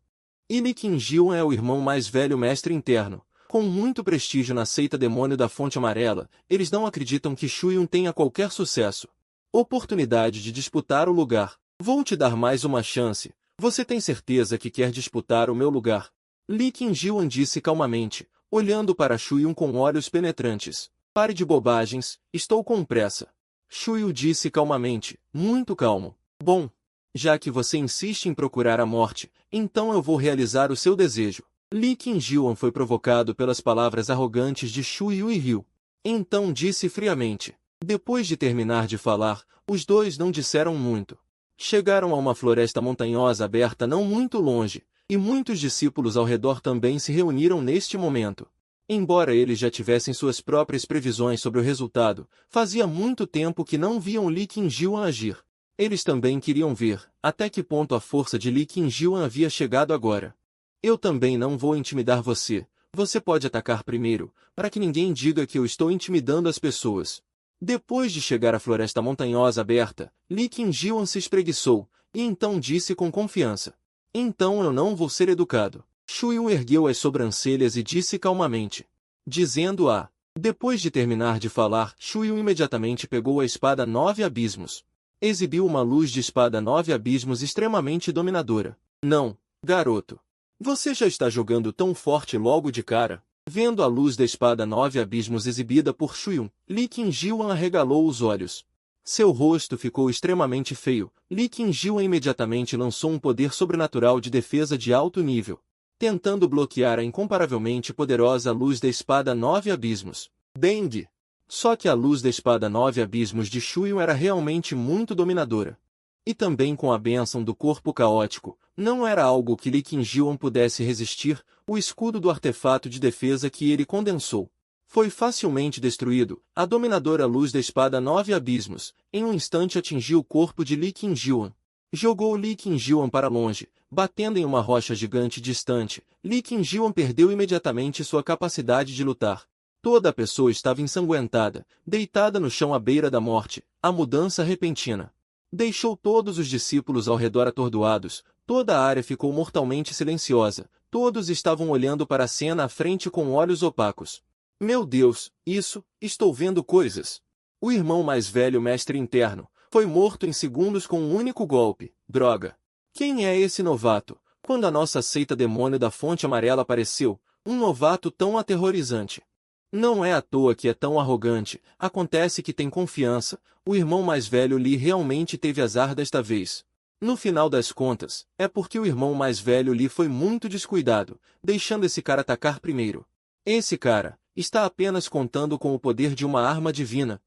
E Li Qingjian é o irmão mais velho mestre interno. Com muito prestígio na seita Demônio da Fonte Amarela, eles não acreditam que Shuyu tenha qualquer sucesso. Oportunidade de disputar o lugar. Vou te dar mais uma chance. Você tem certeza que quer disputar o meu lugar? Li Qingjian disse calmamente, olhando para Shuyu com olhos penetrantes. Pare de bobagens, estou com pressa. Shuyu disse calmamente, muito calmo. Bom, já que você insiste em procurar a morte, então eu vou realizar o seu desejo. Li Qingjian foi provocado pelas palavras arrogantes de Shuyu e riu. Então disse friamente. Depois de terminar de falar, os dois não disseram muito. Chegaram a uma floresta montanhosa aberta não muito longe, e muitos discípulos ao redor também se reuniram neste momento. Embora eles já tivessem suas próprias previsões sobre o resultado, fazia muito tempo que não viam Li Qingjian agir. Eles também queriam ver até que ponto a força de Li Qingjian havia chegado agora. Eu também não vou intimidar você. Você pode atacar primeiro, para que ninguém diga que eu estou intimidando as pessoas. Depois de chegar à floresta montanhosa aberta, Li Qingjian se espreguiçou, e então disse com confiança. Então eu não vou ser educado. Shuyu ergueu as sobrancelhas e disse calmamente. Dizendo-a. Depois de terminar de falar, Shuyu imediatamente pegou a espada 9 abismos. Exibiu uma luz de espada 9 abismos extremamente dominadora. Não, garoto. Você já está jogando tão forte logo de cara? Vendo a luz da espada 9 abismos exibida por Shuyu, Li Qingjian arregalou os olhos. Seu rosto ficou extremamente feio. Li Qingjian imediatamente lançou um poder sobrenatural de defesa de alto nível, tentando bloquear a incomparavelmente poderosa luz da espada 9 abismos. Deng! Só que a luz da espada 9 abismos de Shuyu era realmente muito dominadora. E também com a bênção do corpo caótico, não era algo que Li Qingjian pudesse resistir. O escudo do artefato de defesa que ele condensou foi facilmente destruído. A dominadora luz da espada 9 abismos, em um instante atingiu o corpo de Li Qingjian. Jogou Li Qingjian para longe, batendo em uma rocha gigante distante. Li Qingjian perdeu imediatamente sua capacidade de lutar. Toda a pessoa estava ensanguentada, deitada no chão à beira da morte. A mudança repentina deixou todos os discípulos ao redor atordoados. Toda a área ficou mortalmente silenciosa. Todos estavam olhando para a cena à frente com olhos opacos. Meu Deus, estou vendo coisas. O irmão mais velho mestre interno foi morto em segundos com um único golpe. Droga! Quem é esse novato? Quando a nossa seita Demônio da Fonte Amarela apareceu, um novato tão aterrorizante. Não é à toa que é tão arrogante. Acontece que tem confiança. O irmão mais velho Li realmente teve azar desta vez. No final das contas, é porque o irmão mais velho Li foi muito descuidado, deixando esse cara atacar primeiro. Esse cara está apenas contando com o poder de uma arma divina.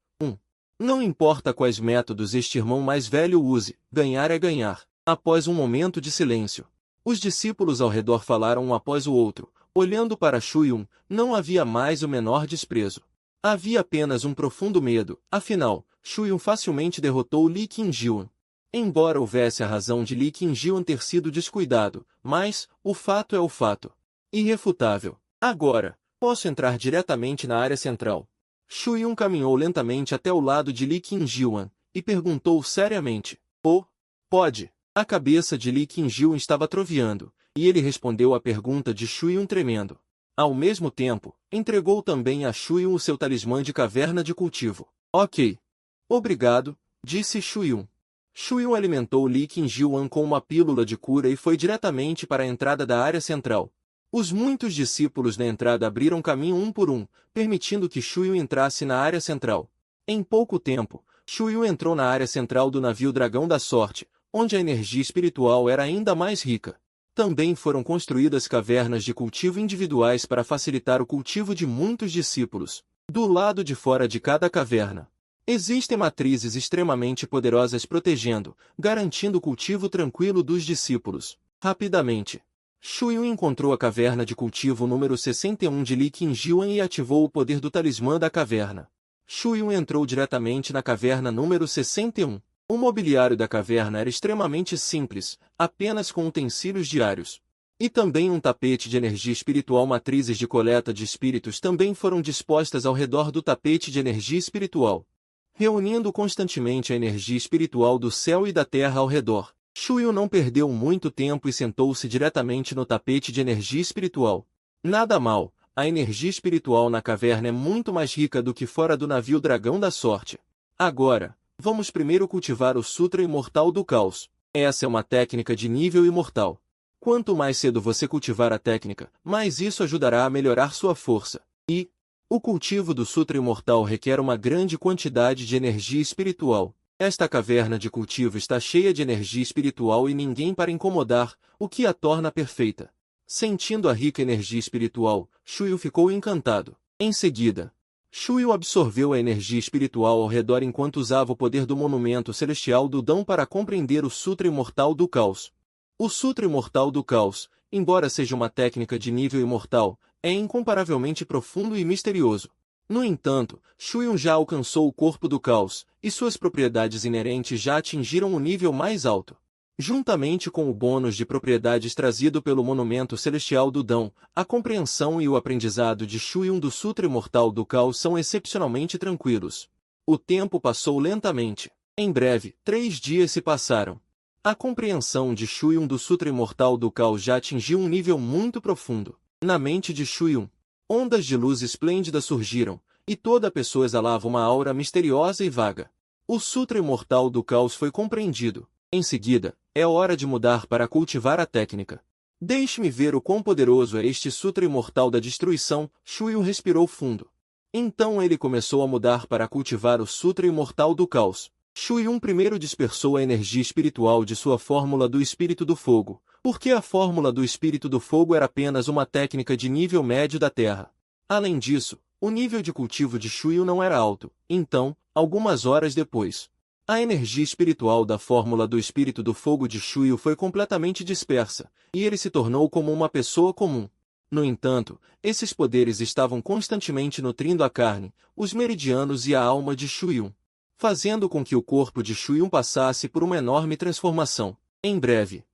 Não importa quais métodos este irmão mais velho use, ganhar é ganhar. Após um momento de silêncio, os discípulos ao redor falaram um após o outro. Olhando para Shuyu, não havia mais o menor desprezo. Havia apenas um profundo medo. Afinal, Shuyu facilmente derrotou Li Qingjian. Embora houvesse a razão de Li Qingjian ter sido descuidado, mas o fato é o fato. Irrefutável. Agora, posso entrar diretamente na área central. Shuyu caminhou lentamente até o lado de Li Qingjian e perguntou seriamente. Oh, pode. A cabeça de Li Qingjian estava troveando, e ele respondeu à pergunta de Shuyu tremendo. Ao mesmo tempo, entregou também a Shuyu o seu talismã de caverna de cultivo. Ok. Obrigado, disse Shuyu. Shuyu alimentou Li Qingjian com uma pílula de cura e foi diretamente para a entrada da área central. Os muitos discípulos na entrada abriram caminho um por um, permitindo que Shuyu entrasse na área central. Em pouco tempo, Shuyu entrou na área central do navio Dragão da Sorte, onde a energia espiritual era ainda mais rica. Também foram construídas cavernas de cultivo individuais para facilitar o cultivo de muitos discípulos. Do lado de fora de cada caverna, existem matrizes extremamente poderosas protegendo, garantindo o cultivo tranquilo dos discípulos. Rapidamente, Shuyu encontrou a caverna de cultivo número 61 de Li Qingjian e ativou o poder do talismã da caverna. Shuyu entrou diretamente na caverna número 61. O mobiliário da caverna era extremamente simples, apenas com utensílios diários. E também um tapete de energia espiritual. Matrizes de coleta de espíritos também foram dispostas ao redor do tapete de energia espiritual. reunindo constantemente a energia espiritual do céu e da terra ao redor. Shuyu não perdeu muito tempo e sentou-se diretamente no tapete de energia espiritual. Nada mal, a energia espiritual na caverna é muito mais rica do que fora do navio Dragão da Sorte. Agora, vamos primeiro cultivar o Sutra Imortal do Caos. Essa é uma técnica de nível imortal. Quanto mais cedo você cultivar a técnica, mais isso ajudará a melhorar sua força. E o cultivo do Sutra Imortal requer uma grande quantidade de energia espiritual. Esta caverna de cultivo está cheia de energia espiritual e ninguém para incomodar, o que a torna perfeita. Sentindo a rica energia espiritual, Shuyu ficou encantado. Em seguida, Shuyu absorveu a energia espiritual ao redor enquanto usava o poder do monumento celestial do Dão para compreender o Sutra Imortal do Caos. O Sutra Imortal do Caos, embora seja uma técnica de nível imortal, é incomparavelmente profundo e misterioso. No entanto, Shuyu já alcançou o corpo do caos, e suas propriedades inerentes já atingiram o nível mais alto. Juntamente com o bônus de propriedades trazido pelo monumento celestial do Dão, a compreensão e o aprendizado de Shuyu do Sutra Imortal do Caos são excepcionalmente tranquilos. O tempo passou lentamente. Em breve, 3 dias se passaram. A compreensão de Shuyu do Sutra Imortal do Caos já atingiu um nível muito profundo. Na mente de Shuyu, ondas de luz esplêndida surgiram, e toda a pessoa exalava uma aura misteriosa e vaga. O Sutra Imortal do Caos foi compreendido. Em seguida, é hora de mudar para cultivar a técnica. Deixe-me ver o quão poderoso é este Sutra Imortal da Destruição. Shuyu respirou fundo. Então ele começou a mudar para cultivar o Sutra Imortal do Caos. Shuyu primeiro dispersou a energia espiritual de sua fórmula do Espírito do Fogo, porque a fórmula do Espírito do Fogo era apenas uma técnica de nível médio da Terra. Além disso, o nível de cultivo de Shuyu não era alto, então, algumas horas depois, a energia espiritual da fórmula do Espírito do Fogo de Shuyu foi completamente dispersa, e ele se tornou como uma pessoa comum. No entanto, esses poderes estavam constantemente nutrindo a carne, os meridianos e a alma de Shuyu, fazendo com que o corpo de Shuyu passasse por uma enorme transformação. Em breve,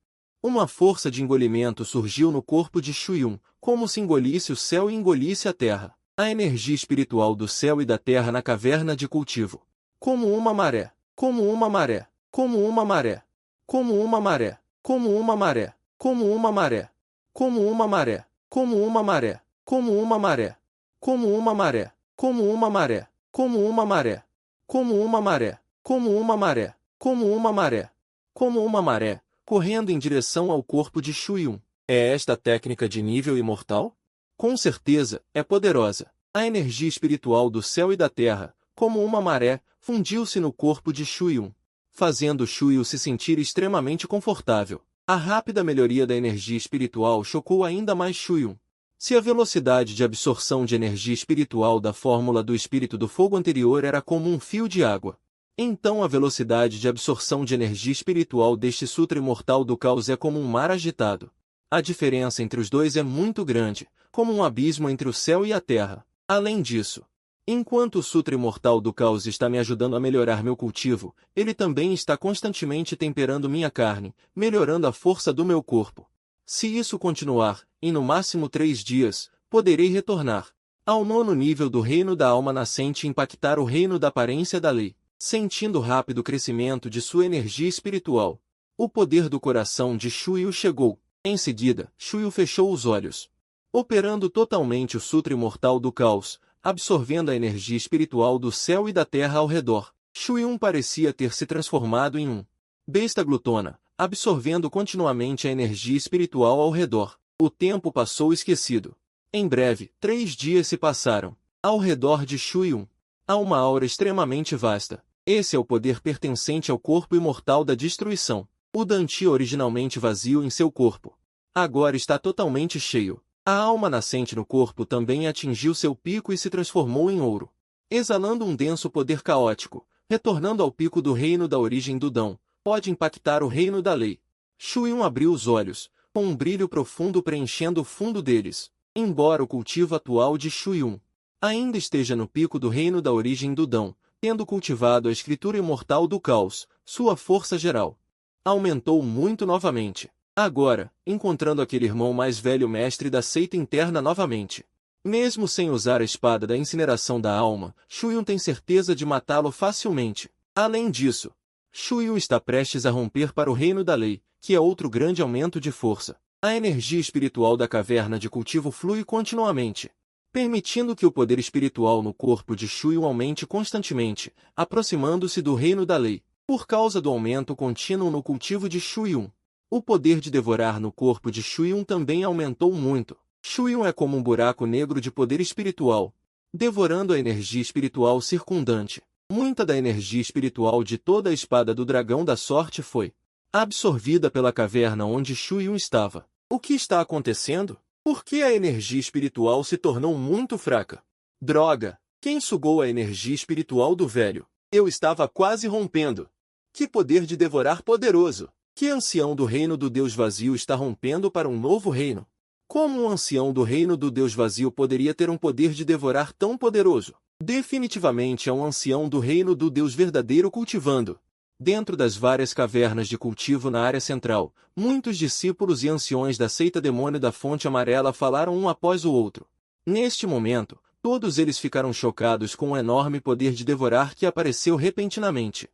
uma força de engolimento surgiu no corpo de Shuyu, como se engolisse o céu e engolisse a terra. A energia espiritual do céu e da terra na caverna de cultivo. Como uma maré, como uma maré, como uma maré, como uma maré, como uma maré, como uma maré, como uma maré, como uma maré, como uma maré, como uma maré, como uma maré, como uma maré, como uma maré, como uma maré, como uma maré, como uma maré, correndo em direção ao corpo de Shuyu. É esta técnica de nível imortal? Com certeza, é poderosa. A energia espiritual do céu e da terra, como uma maré, fundiu-se no corpo de Shuyu, fazendo Shuyu se sentir extremamente confortável. A rápida melhoria da energia espiritual chocou ainda mais Shuyu. Se a velocidade de absorção de energia espiritual da fórmula do Espírito do Fogo anterior era como um fio de água, então a velocidade de absorção de energia espiritual deste Sutra Imortal do Caos é como um mar agitado. A diferença entre os dois é muito grande, como um abismo entre o céu e a terra. Além disso, enquanto o Sutra Imortal do Caos está me ajudando a melhorar meu cultivo, ele também está constantemente temperando minha carne, melhorando a força do meu corpo. Se isso continuar, em no máximo 3 dias, poderei retornar ao 9º nível do reino da alma nascente e impactar o reino da aparência da lei, sentindo o rápido crescimento de sua energia espiritual. O poder do coração de Shuyu chegou. Em seguida, Shuyu fechou os olhos, operando totalmente o Sutra Imortal do Caos, absorvendo a energia espiritual do céu e da terra ao redor. Shuyu parecia ter se transformado em um besta glutona, absorvendo continuamente a energia espiritual ao redor. O tempo passou esquecido. Em breve, 3 dias se passaram. Ao redor de Shuyu, há uma aura extremamente vasta. Esse é o poder pertencente ao corpo imortal da destruição. O Danti originalmente vazio em seu corpo, agora está totalmente cheio. A alma nascente no corpo também atingiu seu pico e se transformou em ouro, exalando um denso poder caótico, retornando ao pico do reino da origem do Dão, pode impactar o reino da lei. Shuyu abriu os olhos, com um brilho profundo preenchendo o fundo deles. Embora o cultivo atual de Shuyu ainda esteja no pico do reino da origem do Dão, tendo cultivado a escritura imortal do caos, sua força geral aumentou muito novamente. Agora, encontrando aquele irmão mais velho mestre da seita interna novamente, Mesmo sem usar a espada da incineração da alma, Shuyun tem certeza de matá-lo facilmente. Além disso, Shuyun está prestes a romper para o reino da lei, que é outro grande aumento de força. A energia espiritual da caverna de cultivo flui continuamente, permitindo que o poder espiritual no corpo de Shuyun aumente constantemente, aproximando-se do reino da lei. Por causa do aumento contínuo no cultivo de Shuyun, o poder de devorar no corpo de Shuyun também aumentou muito. Shuyun é como um buraco negro de poder espiritual, devorando a energia espiritual circundante. Muita da energia espiritual de toda a espada do dragão da sorte foi absorvida pela caverna onde Shuyun estava. O que está acontecendo? Por que a energia espiritual se tornou muito fraca? Droga! Quem sugou a energia espiritual do velho? Eu estava quase rompendo. Que poder de devorar poderoso! Que ancião do reino do Deus vazio está rompendo para um novo reino? Como um ancião do reino do Deus vazio poderia ter um poder de devorar tão poderoso? Definitivamente é um ancião do reino do Deus verdadeiro cultivando. Dentro das várias cavernas de cultivo na área central, muitos discípulos e anciões da seita demônio da fonte amarela falaram um após o outro. Neste momento, todos eles ficaram chocados com o enorme poder de devorar que apareceu repentinamente.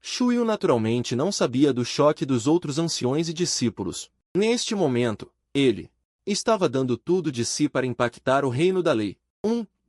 Shuyun naturalmente não sabia do choque dos outros anciões e discípulos. Neste momento, ele estava dando tudo de si para impactar o reino da lei.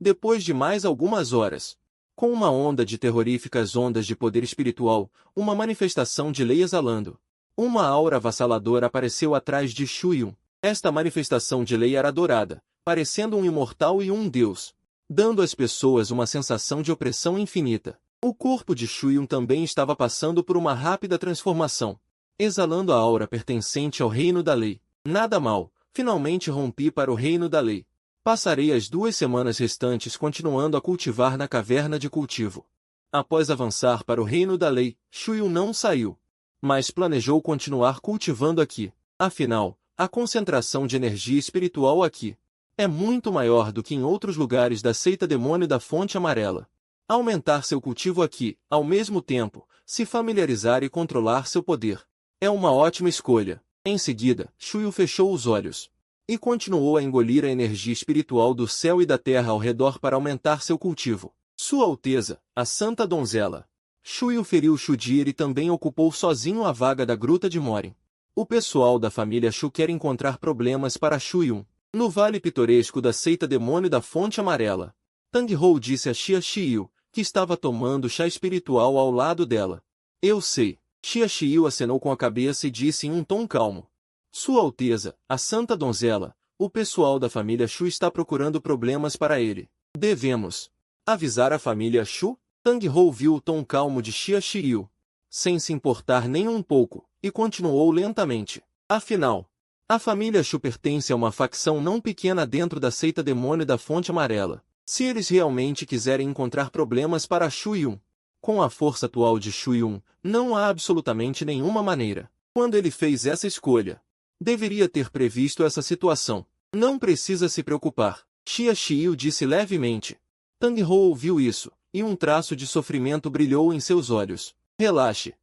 Depois de mais algumas horas, com uma onda de terroríficas ondas de poder espiritual, uma manifestação de lei exalando. Uma aura avassaladora apareceu atrás de Shuyun. Esta manifestação de lei era dourada, parecendo um imortal e um deus, dando às pessoas uma sensação de opressão infinita. O corpo de Shuyun também estava passando por uma rápida transformação, exalando a aura pertencente ao reino da lei. Nada mal, finalmente rompi para o reino da lei. Passarei as 2 semanas restantes continuando a cultivar na caverna de cultivo. Após avançar para o reino da lei, Shuyun não saiu, mas planejou continuar cultivando aqui. Afinal, a concentração de energia espiritual aqui é muito maior do que em outros lugares da seita demônio da fonte amarela. Aumentar seu cultivo aqui, ao mesmo tempo, se familiarizar e controlar seu poder, é uma ótima escolha. Em seguida, Shuyun fechou os olhos e continuou a engolir a energia espiritual do céu e da terra ao redor para aumentar seu cultivo. Sua Alteza, a Santa Donzela. Shuyun feriu Shudir e também ocupou sozinho a vaga da Gruta de Morin. O pessoal da família Shu quer encontrar problemas para Shuyun. No vale pitoresco da seita demônio da fonte amarela, Tang Hou disse a Xia Xiu, que estava tomando chá espiritual ao lado dela. Eu sei. Xia Xiu acenou com a cabeça e disse em um tom calmo. Sua Alteza, a Santa Donzela, o pessoal da família Shu está procurando problemas para ele. Devemos avisar a família Shu? Tang Hou viu o tom calmo de Xia Xiu, sem se importar nem um pouco, e continuou lentamente. Afinal, a família Shu pertence a uma facção não pequena dentro da seita demônio da fonte amarela. Se eles realmente quiserem encontrar problemas para Shuyun, com a força atual de Shuyun, não há absolutamente nenhuma maneira. Quando ele fez essa escolha, deveria ter previsto essa situação. Não precisa se preocupar, Xia Xiu disse levemente. Tang Hou ouviu isso, e um traço de sofrimento brilhou em seus olhos. Relaxe.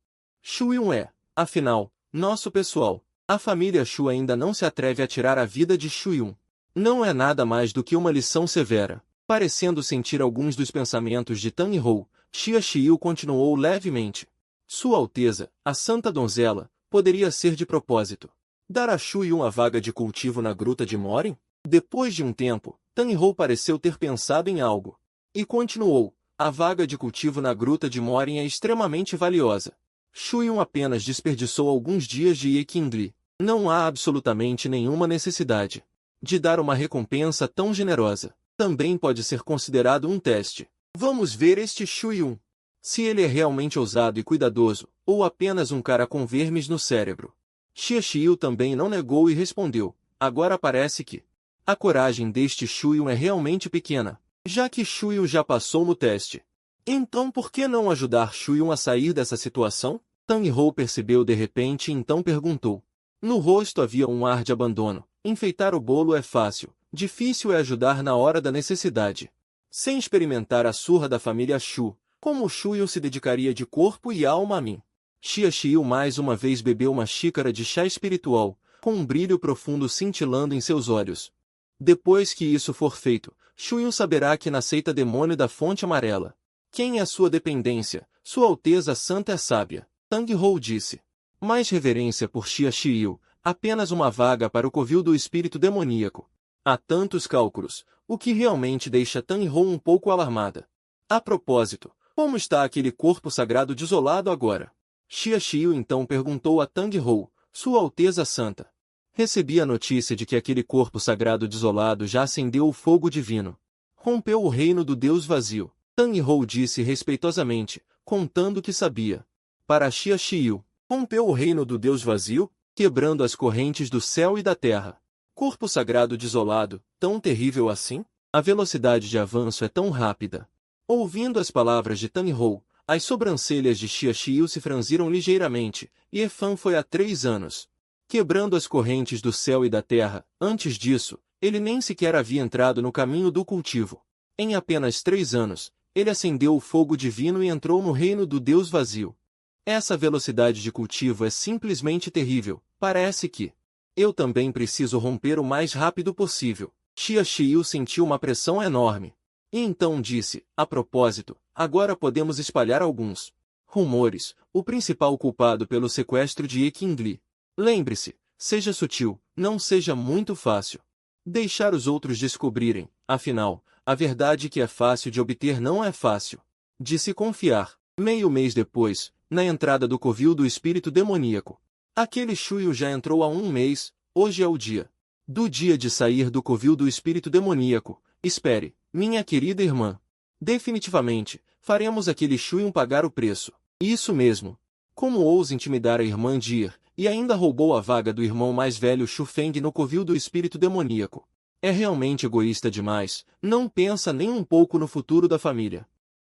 Shuyun é, afinal, nosso pessoal. A família Shu ainda não se atreve a tirar a vida de Shuyun. Não é nada mais do que uma lição severa. Parecendo sentir alguns dos pensamentos de Tang Hou, Xia Xiu continuou levemente. Sua Alteza, a Santa Donzela, poderia ser de propósito dar a Shuyun a vaga de cultivo na Gruta de Morin? Depois de um tempo, Tang Hou pareceu ter pensado em algo. E continuou, a vaga de cultivo na Gruta de Morin é extremamente valiosa. Shuyun apenas desperdiçou alguns dias de Yekindli. Não há absolutamente nenhuma necessidade de dar uma recompensa tão generosa. Também pode ser considerado um teste. Vamos ver este Shuyun. Se ele é realmente ousado e cuidadoso, ou apenas um cara com vermes no cérebro. Xia Xiu também não negou e respondeu. Agora parece que a coragem deste Shuyun é realmente pequena, já que Shuyun já passou no teste. Então por que não ajudar Shuyun a sair dessa situação? Tang Hou percebeu de repente e então perguntou. No rosto havia um ar de abandono. Enfeitar o bolo é fácil, difícil é ajudar na hora da necessidade. Sem experimentar a surra da família Shu, como Shuyun se dedicaria de corpo e alma a mim? Xia Xiu mais uma vez bebeu uma xícara de chá espiritual, com um brilho profundo cintilando em seus olhos. Depois que isso for feito, Shu-Yun saberá que na seita demônio da fonte amarela. Quem é sua dependência? Sua Alteza Santa é sábia. Tang-Hou disse. Mais reverência por Xia Xiu, apenas uma vaga para o covil do espírito demoníaco. Há tantos cálculos, o que realmente deixa Tang-Hou um pouco alarmada. A propósito, como está aquele corpo sagrado desolado agora? Xia Xiu então perguntou a Tang-Hou, Sua Alteza Santa. Recebi a notícia de que aquele corpo sagrado desolado já acendeu o fogo divino. Rompeu o reino do Deus vazio. Tang-Hou disse respeitosamente, contando que sabia. Para Xia Xiu, rompeu o reino do Deus vazio, quebrando as correntes do céu e da terra. Corpo sagrado desolado, tão terrível assim? A velocidade de avanço é tão rápida. Ouvindo as palavras de Tang-Hou, as sobrancelhas de Xia Xiu se franziram ligeiramente, e Efan foi há 3 anos. Quebrando as correntes do céu e da terra, antes disso, ele nem sequer havia entrado no caminho do cultivo. Em apenas 3 anos, ele acendeu o fogo divino e entrou no reino do Deus vazio. Essa velocidade de cultivo é simplesmente terrível, parece que... Eu também preciso romper o mais rápido possível. Xia Xiu sentiu uma pressão enorme. E então disse, a propósito, agora podemos espalhar alguns rumores, o principal culpado pelo sequestro de Ye Qingli. Lembre-se, seja sutil, não seja muito fácil. Deixar os outros descobrirem, afinal, a verdade que é fácil de obter não é fácil de se confiar. Meio mês depois, na entrada do covil do espírito demoníaco. Aquele Shu-Yu já entrou há 1 mês, hoje é o dia. Do dia de sair do covil do espírito demoníaco. Espere, minha querida irmã. Definitivamente, faremos aquele Shu-Yu pagar o preço. Isso mesmo. Como ousa intimidar a irmã Jie, e ainda roubou a vaga do irmão mais velho Shu Feng no covil do espírito demoníaco. É realmente egoísta demais, não pensa nem um pouco no futuro da família.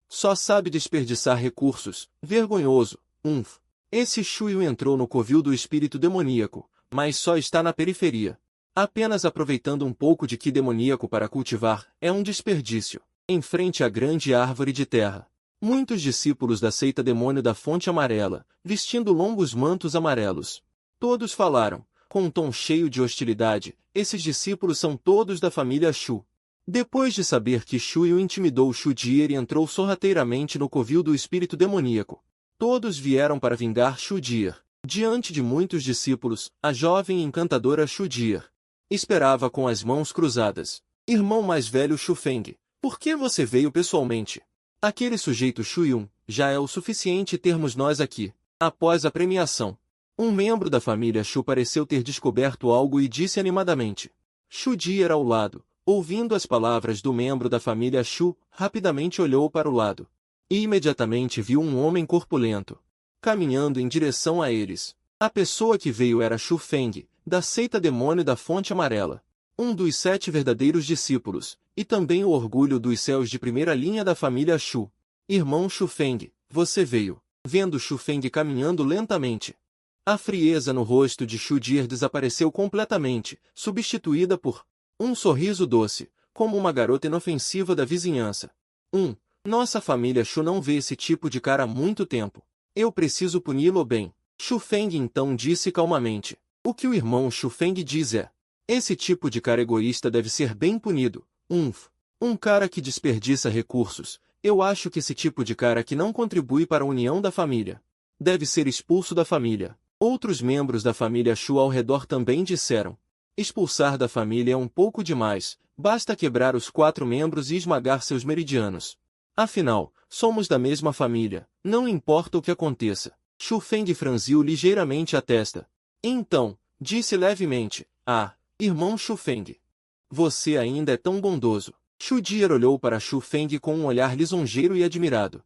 Só sabe desperdiçar recursos, vergonhoso. Esse Shu-Yu entrou no covil do espírito demoníaco, mas só está na periferia. Apenas aproveitando um pouco de Qi demoníaco para cultivar, é um desperdício. Em frente à grande árvore de terra. Muitos discípulos da seita demônio da fonte amarela, vestindo longos mantos amarelos. Todos falaram, com um tom cheio de hostilidade, esses discípulos são todos da família Shu. Depois de saber que Shu-Yu intimidou Shu Jie e entrou sorrateiramente no covil do espírito demoníaco, todos vieram para vingar Shu Jie. Diante de muitos discípulos, a jovem e encantadora Shu Jie esperava com as mãos cruzadas. Irmão mais velho Shu Feng, por que você veio pessoalmente? Aquele sujeito Shu-Yun, já é o suficiente termos nós aqui. Após a premiação, um membro da família Shu pareceu ter descoberto algo e disse animadamente. Shu Jie ao lado, ouvindo as palavras do membro da família Shu, rapidamente olhou para o lado. E imediatamente viu um homem corpulento, caminhando em direção a eles. A pessoa que veio era Shu Feng, da seita demônio da fonte amarela. Um dos 7 verdadeiros discípulos, e também o orgulho dos céus de primeira linha da família Shu. Irmão Shu Feng, você veio. Vendo Shu Feng caminhando lentamente. A frieza no rosto de Shu Jie desapareceu completamente, substituída por um sorriso doce, como uma garota inofensiva da vizinhança. Nossa família Shu não vê esse tipo de cara há muito tempo. Eu preciso puni-lo bem. Shu Feng então disse calmamente. O que o irmão Shu Feng diz é: esse tipo de cara egoísta deve ser bem punido. Um cara que desperdiça recursos. Eu acho que esse tipo de cara que não contribui para a união da família deve ser expulso da família. Outros membros da família Shu ao redor também disseram. Expulsar da família é um pouco demais, basta quebrar os 4 membros e esmagar seus meridianos. Afinal, somos da mesma família, não importa o que aconteça. Shu Feng franziu ligeiramente a testa. Então, disse levemente, irmão Shu Feng. Você ainda é tão bondoso. Shu Jie olhou para Shu Feng com um olhar lisonjeiro e admirado.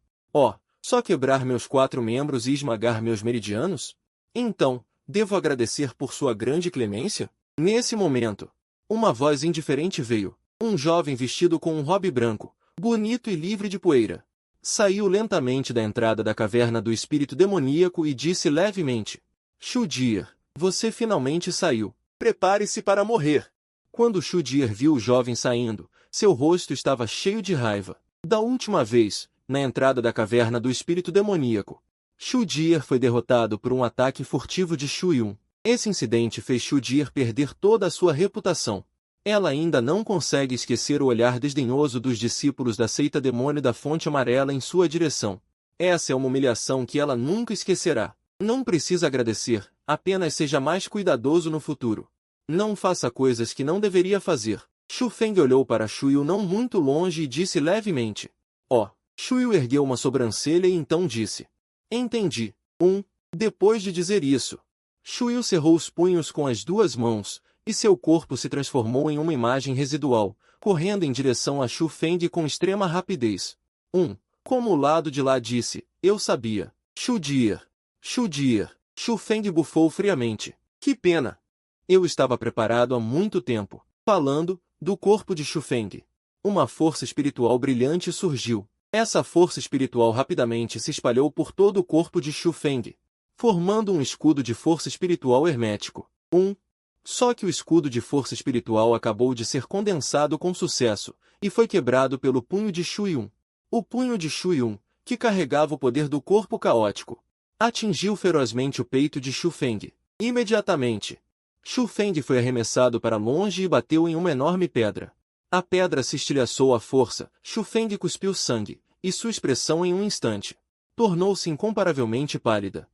Só quebrar meus 4 membros e esmagar meus meridianos? Então, devo agradecer por sua grande clemência? Nesse momento, uma voz indiferente veio. Um jovem vestido com um robe branco, bonito e livre de poeira. Saiu lentamente da entrada da caverna do espírito demoníaco e disse levemente. Shu Jie, você finalmente saiu. Prepare-se para morrer. Quando Shu Jie viu o jovem saindo, seu rosto estava cheio de raiva. Da última vez, na entrada da caverna do espírito demoníaco, Shu Jie foi derrotado por um ataque furtivo de Shu Yun. Esse incidente fez Shu Jie perder toda a sua reputação. Ela ainda não consegue esquecer o olhar desdenhoso dos discípulos da seita demônio da fonte amarela em sua direção. Essa é uma humilhação que ela nunca esquecerá. Não precisa agradecer, apenas seja mais cuidadoso no futuro. Não faça coisas que não deveria fazer. Shu Feng olhou para Shuyu não muito longe e disse levemente. Oh! Shuyu ergueu uma sobrancelha e então disse. Entendi. Depois de dizer isso, Shuyu cerrou os punhos com as duas mãos, e seu corpo se transformou em uma imagem residual, correndo em direção a Shu Feng com extrema rapidez. Como o lado de lá disse, eu sabia. Shu Dier. Shu Dier. Shu Feng bufou friamente. Que pena! Eu estava preparado há muito tempo. Falando, do corpo de Shu Feng. Uma força espiritual brilhante surgiu. Essa força espiritual rapidamente se espalhou por todo o corpo de Shu Feng, formando um escudo de força espiritual hermético. Só que o escudo de força espiritual acabou de ser condensado com sucesso, e foi quebrado pelo punho de Shu Yun. O punho de Shu Yun, que carregava o poder do corpo caótico, atingiu ferozmente o peito de Shu Feng. Imediatamente, Shu Feng foi arremessado para longe e bateu em uma enorme pedra. A pedra se estilhaçou à força, Shu Feng cuspiu sangue, e sua expressão em um instante tornou-se incomparavelmente pálida.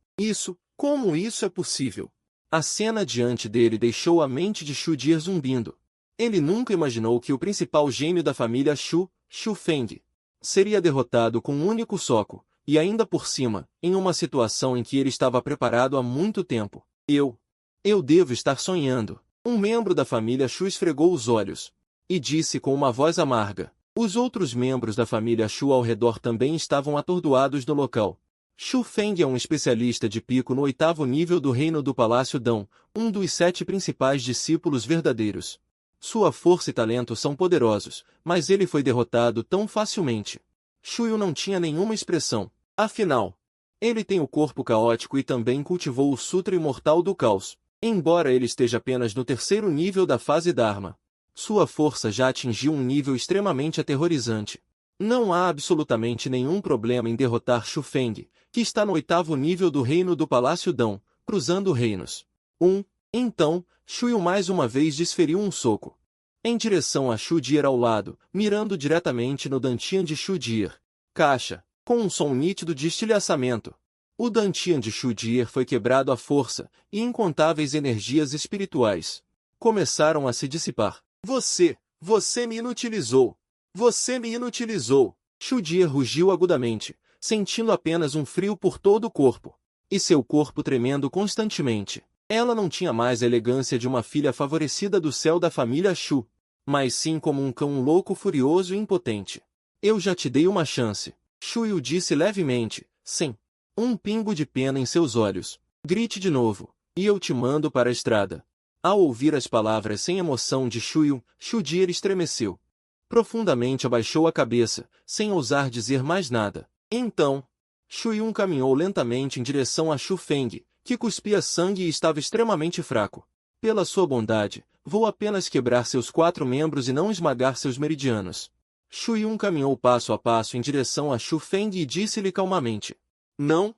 Como isso é possível? A cena diante dele deixou a mente de Shu Dier zumbindo. Ele nunca imaginou que o principal gênio da família Shu, Shu Feng, seria derrotado com um único soco, e ainda por cima, em uma situação em que ele estava preparado há muito tempo. Eu devo estar sonhando. Um membro da família Shu esfregou os olhos e disse com uma voz amarga. Os outros membros da família Shu ao redor também estavam atordoados no local. Shu Feng é um especialista de pico no 8º nível do reino do Palácio Dão, um dos 7 principais discípulos verdadeiros. Sua força e talento são poderosos, mas ele foi derrotado tão facilmente. Shuyu não tinha nenhuma expressão. Afinal, ele tem o corpo caótico e também cultivou o Sutra Imortal do Caos. Embora ele esteja apenas no 3º nível da fase Dharma, sua força já atingiu um nível extremamente aterrorizante. Não há absolutamente nenhum problema em derrotar Shu Feng, que está no 8º nível do reino do Palácio Dão, cruzando reinos. Então, Shuyu mais uma vez desferiu um soco em direção a Shu Dier ao lado, mirando diretamente no Dantian de Shu Dier. Caixa, com um som nítido de estilhaçamento. O Dantian de Shu Dier foi quebrado à força, e incontáveis energias espirituais começaram a se dissipar. Você me inutilizou! Você me inutilizou! Shu Dier rugiu agudamente, sentindo apenas um frio por todo o corpo, e seu corpo tremendo constantemente. Ela não tinha mais a elegância de uma filha favorecida do céu da família Shu, mas sim como um cão louco furioso e impotente. Eu já te dei uma chance, Shuyu disse levemente, sem um pingo de pena em seus olhos. Grite de novo, e eu te mando para a estrada. Ao ouvir as palavras sem emoção de Shuyu, Shu Dier estremeceu. Profundamente abaixou a cabeça, sem ousar dizer mais nada. Então, Shuyu caminhou lentamente em direção a Shu Feng, que cuspia sangue e estava extremamente fraco. Pela sua bondade, vou apenas quebrar seus 4 membros e não esmagar seus meridianos. Shuyu caminhou passo a passo em direção a Shu Feng e disse-lhe calmamente. Não,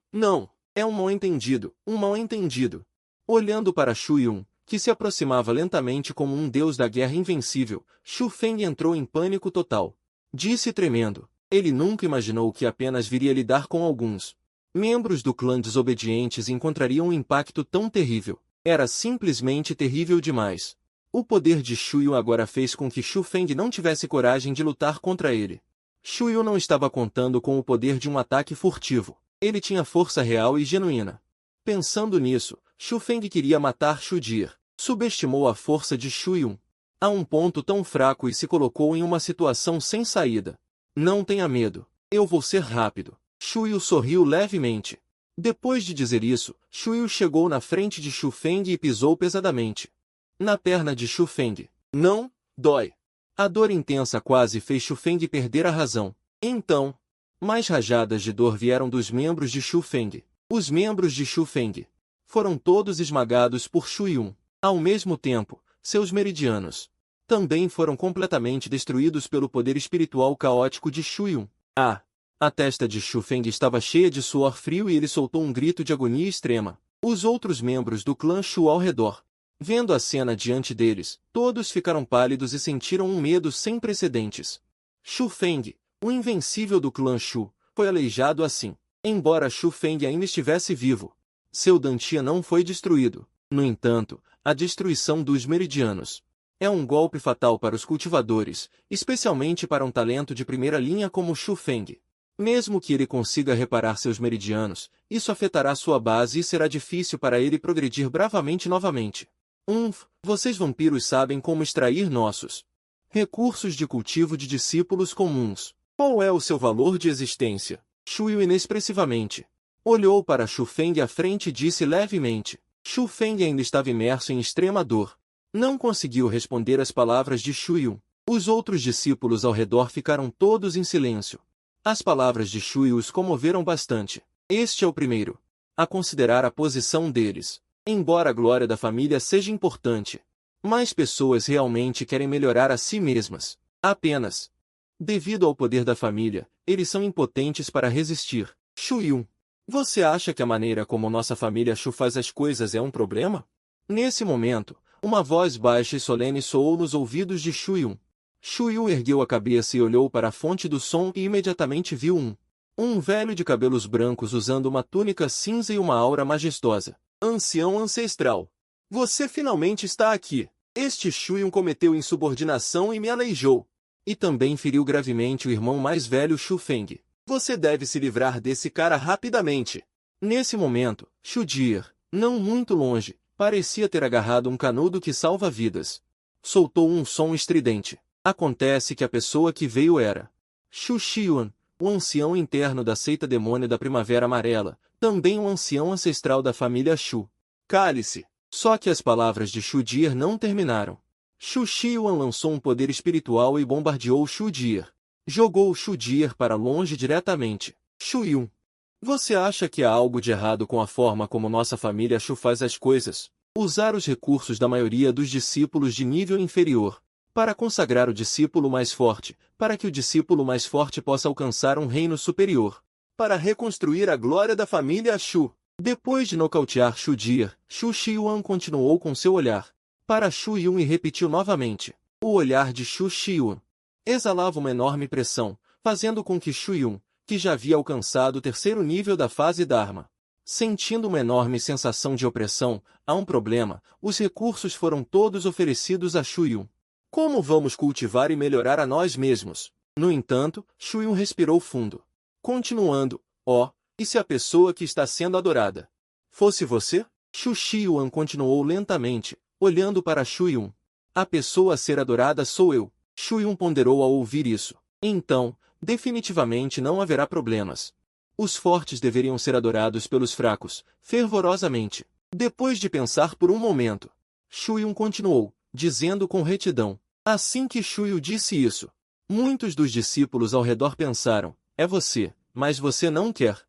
é um mal-entendido, um mal-entendido. Olhando para Shuyu, que se aproximava lentamente como um deus da guerra invencível, Shu Feng entrou em pânico total. Disse tremendo. Ele nunca imaginou que apenas viria lidar com alguns membros do clã desobedientes e encontrariam um impacto tão terrível. Era simplesmente terrível demais. O poder de Shuyu agora fez com que Shu Feng não tivesse coragem de lutar contra ele. Shuyu não estava contando com o poder de um ataque furtivo. Ele tinha força real e genuína. Pensando nisso, Shu Feng queria matar Shu Dier. Subestimou a força de Shuyu a um ponto tão fraco e se colocou em uma situação sem saída. Não tenha medo. Eu vou ser rápido. Shuyu sorriu levemente. Depois de dizer isso, Shuyu chegou na frente de Shu Feng e pisou pesadamente na perna de Shu Feng. Não, dói. A dor intensa quase fez Shu Feng perder a razão. Então, mais rajadas de dor vieram dos membros de Shu Feng. Os membros de Shu Feng foram todos esmagados por Shuyu. Ao mesmo tempo, seus meridianos também foram completamente destruídos pelo poder espiritual caótico de Shuyu. A testa de Shu Feng estava cheia de suor frio e ele soltou um grito de agonia extrema. Os outros membros do clã Shu ao redor Vendo a cena diante deles, todos ficaram pálidos e sentiram um medo sem precedentes. Shu Feng, o invencível do clã Shu, foi aleijado assim. Embora Shu Feng ainda estivesse vivo, seu Dantia não foi destruído. No entanto, a destruição dos meridianos é um golpe fatal para os cultivadores, especialmente para um talento de primeira linha como Shu Feng. Mesmo que ele consiga reparar seus meridianos, isso afetará sua base e será difícil para ele progredir bravamente novamente. Vocês vampiros sabem como extrair nossos recursos de cultivo de discípulos comuns. Qual é o seu valor de existência? Shuyu inexpressivamente olhou para Shu Feng à frente e disse levemente. Shu Feng ainda estava imerso em extrema dor. Não conseguiu responder às palavras de Shuyu. Os outros discípulos ao redor ficaram todos em silêncio. As palavras de Shuyu os comoveram bastante. Este é o primeiro a considerar a posição deles. Embora a glória da família seja importante, mais pessoas realmente querem melhorar a si mesmas. Apenas devido ao poder da família, eles são impotentes para resistir. Shuyu, você acha que a maneira como nossa família Shu faz as coisas é um problema? Nesse momento, uma voz baixa e solene soou nos ouvidos de Shuyu. Shuyu ergueu a cabeça e olhou para a fonte do som e imediatamente viu um velho de cabelos brancos usando uma túnica cinza e uma aura majestosa. Ancião ancestral. Você finalmente está aqui. Este Shuyu cometeu insubordinação e me aleijou. E também feriu gravemente o irmão mais velho Shu Feng. Você deve se livrar desse cara rapidamente. Nesse momento, Shu Jie, não muito longe, parecia ter agarrado um canudo que salva vidas. Soltou um som estridente. Acontece que a pessoa que veio era Shu Xiuan, o ancião interno da seita demônio da Primavera Amarela, também um ancião ancestral da família Shu. Cale-se! Só que as palavras de Shu Jie não terminaram. Shu Xiuan lançou um poder espiritual e bombardeou Shu Jie. Jogou Shu Jie para longe diretamente. Shu Yun, você acha que há algo de errado com a forma como nossa família Shu faz as coisas? Usar os recursos da maioria dos discípulos de nível inferior para consagrar o discípulo mais forte, para que o discípulo mais forte possa alcançar um reino superior, para reconstruir a glória da família Shu. Depois de nocautear Shu Jie, Shu Xiuan continuou com seu olhar para Shu Yun e repetiu novamente. O olhar de Shu Xiuan exalava uma enorme pressão, fazendo com que Shu Yun, que já havia alcançado o terceiro nível da fase Dharma, sentindo uma enorme sensação de opressão, há um problema, os recursos foram todos oferecidos a Shu Yun. Como vamos cultivar e melhorar a nós mesmos? No entanto, Shu Yun respirou fundo. Continuando, e se a pessoa que está sendo adorada fosse você? Shu Xiuan continuou lentamente, olhando para Shu Yun. A pessoa a ser adorada sou eu. Shu Yun ponderou ao ouvir isso. Então, definitivamente não haverá problemas. Os fortes deveriam ser adorados pelos fracos, fervorosamente. Depois de pensar por um momento, Shu Yun continuou, dizendo com retidão. Assim que Shu Yun disse isso, muitos dos discípulos ao redor pensaram, é você, mas você não quer.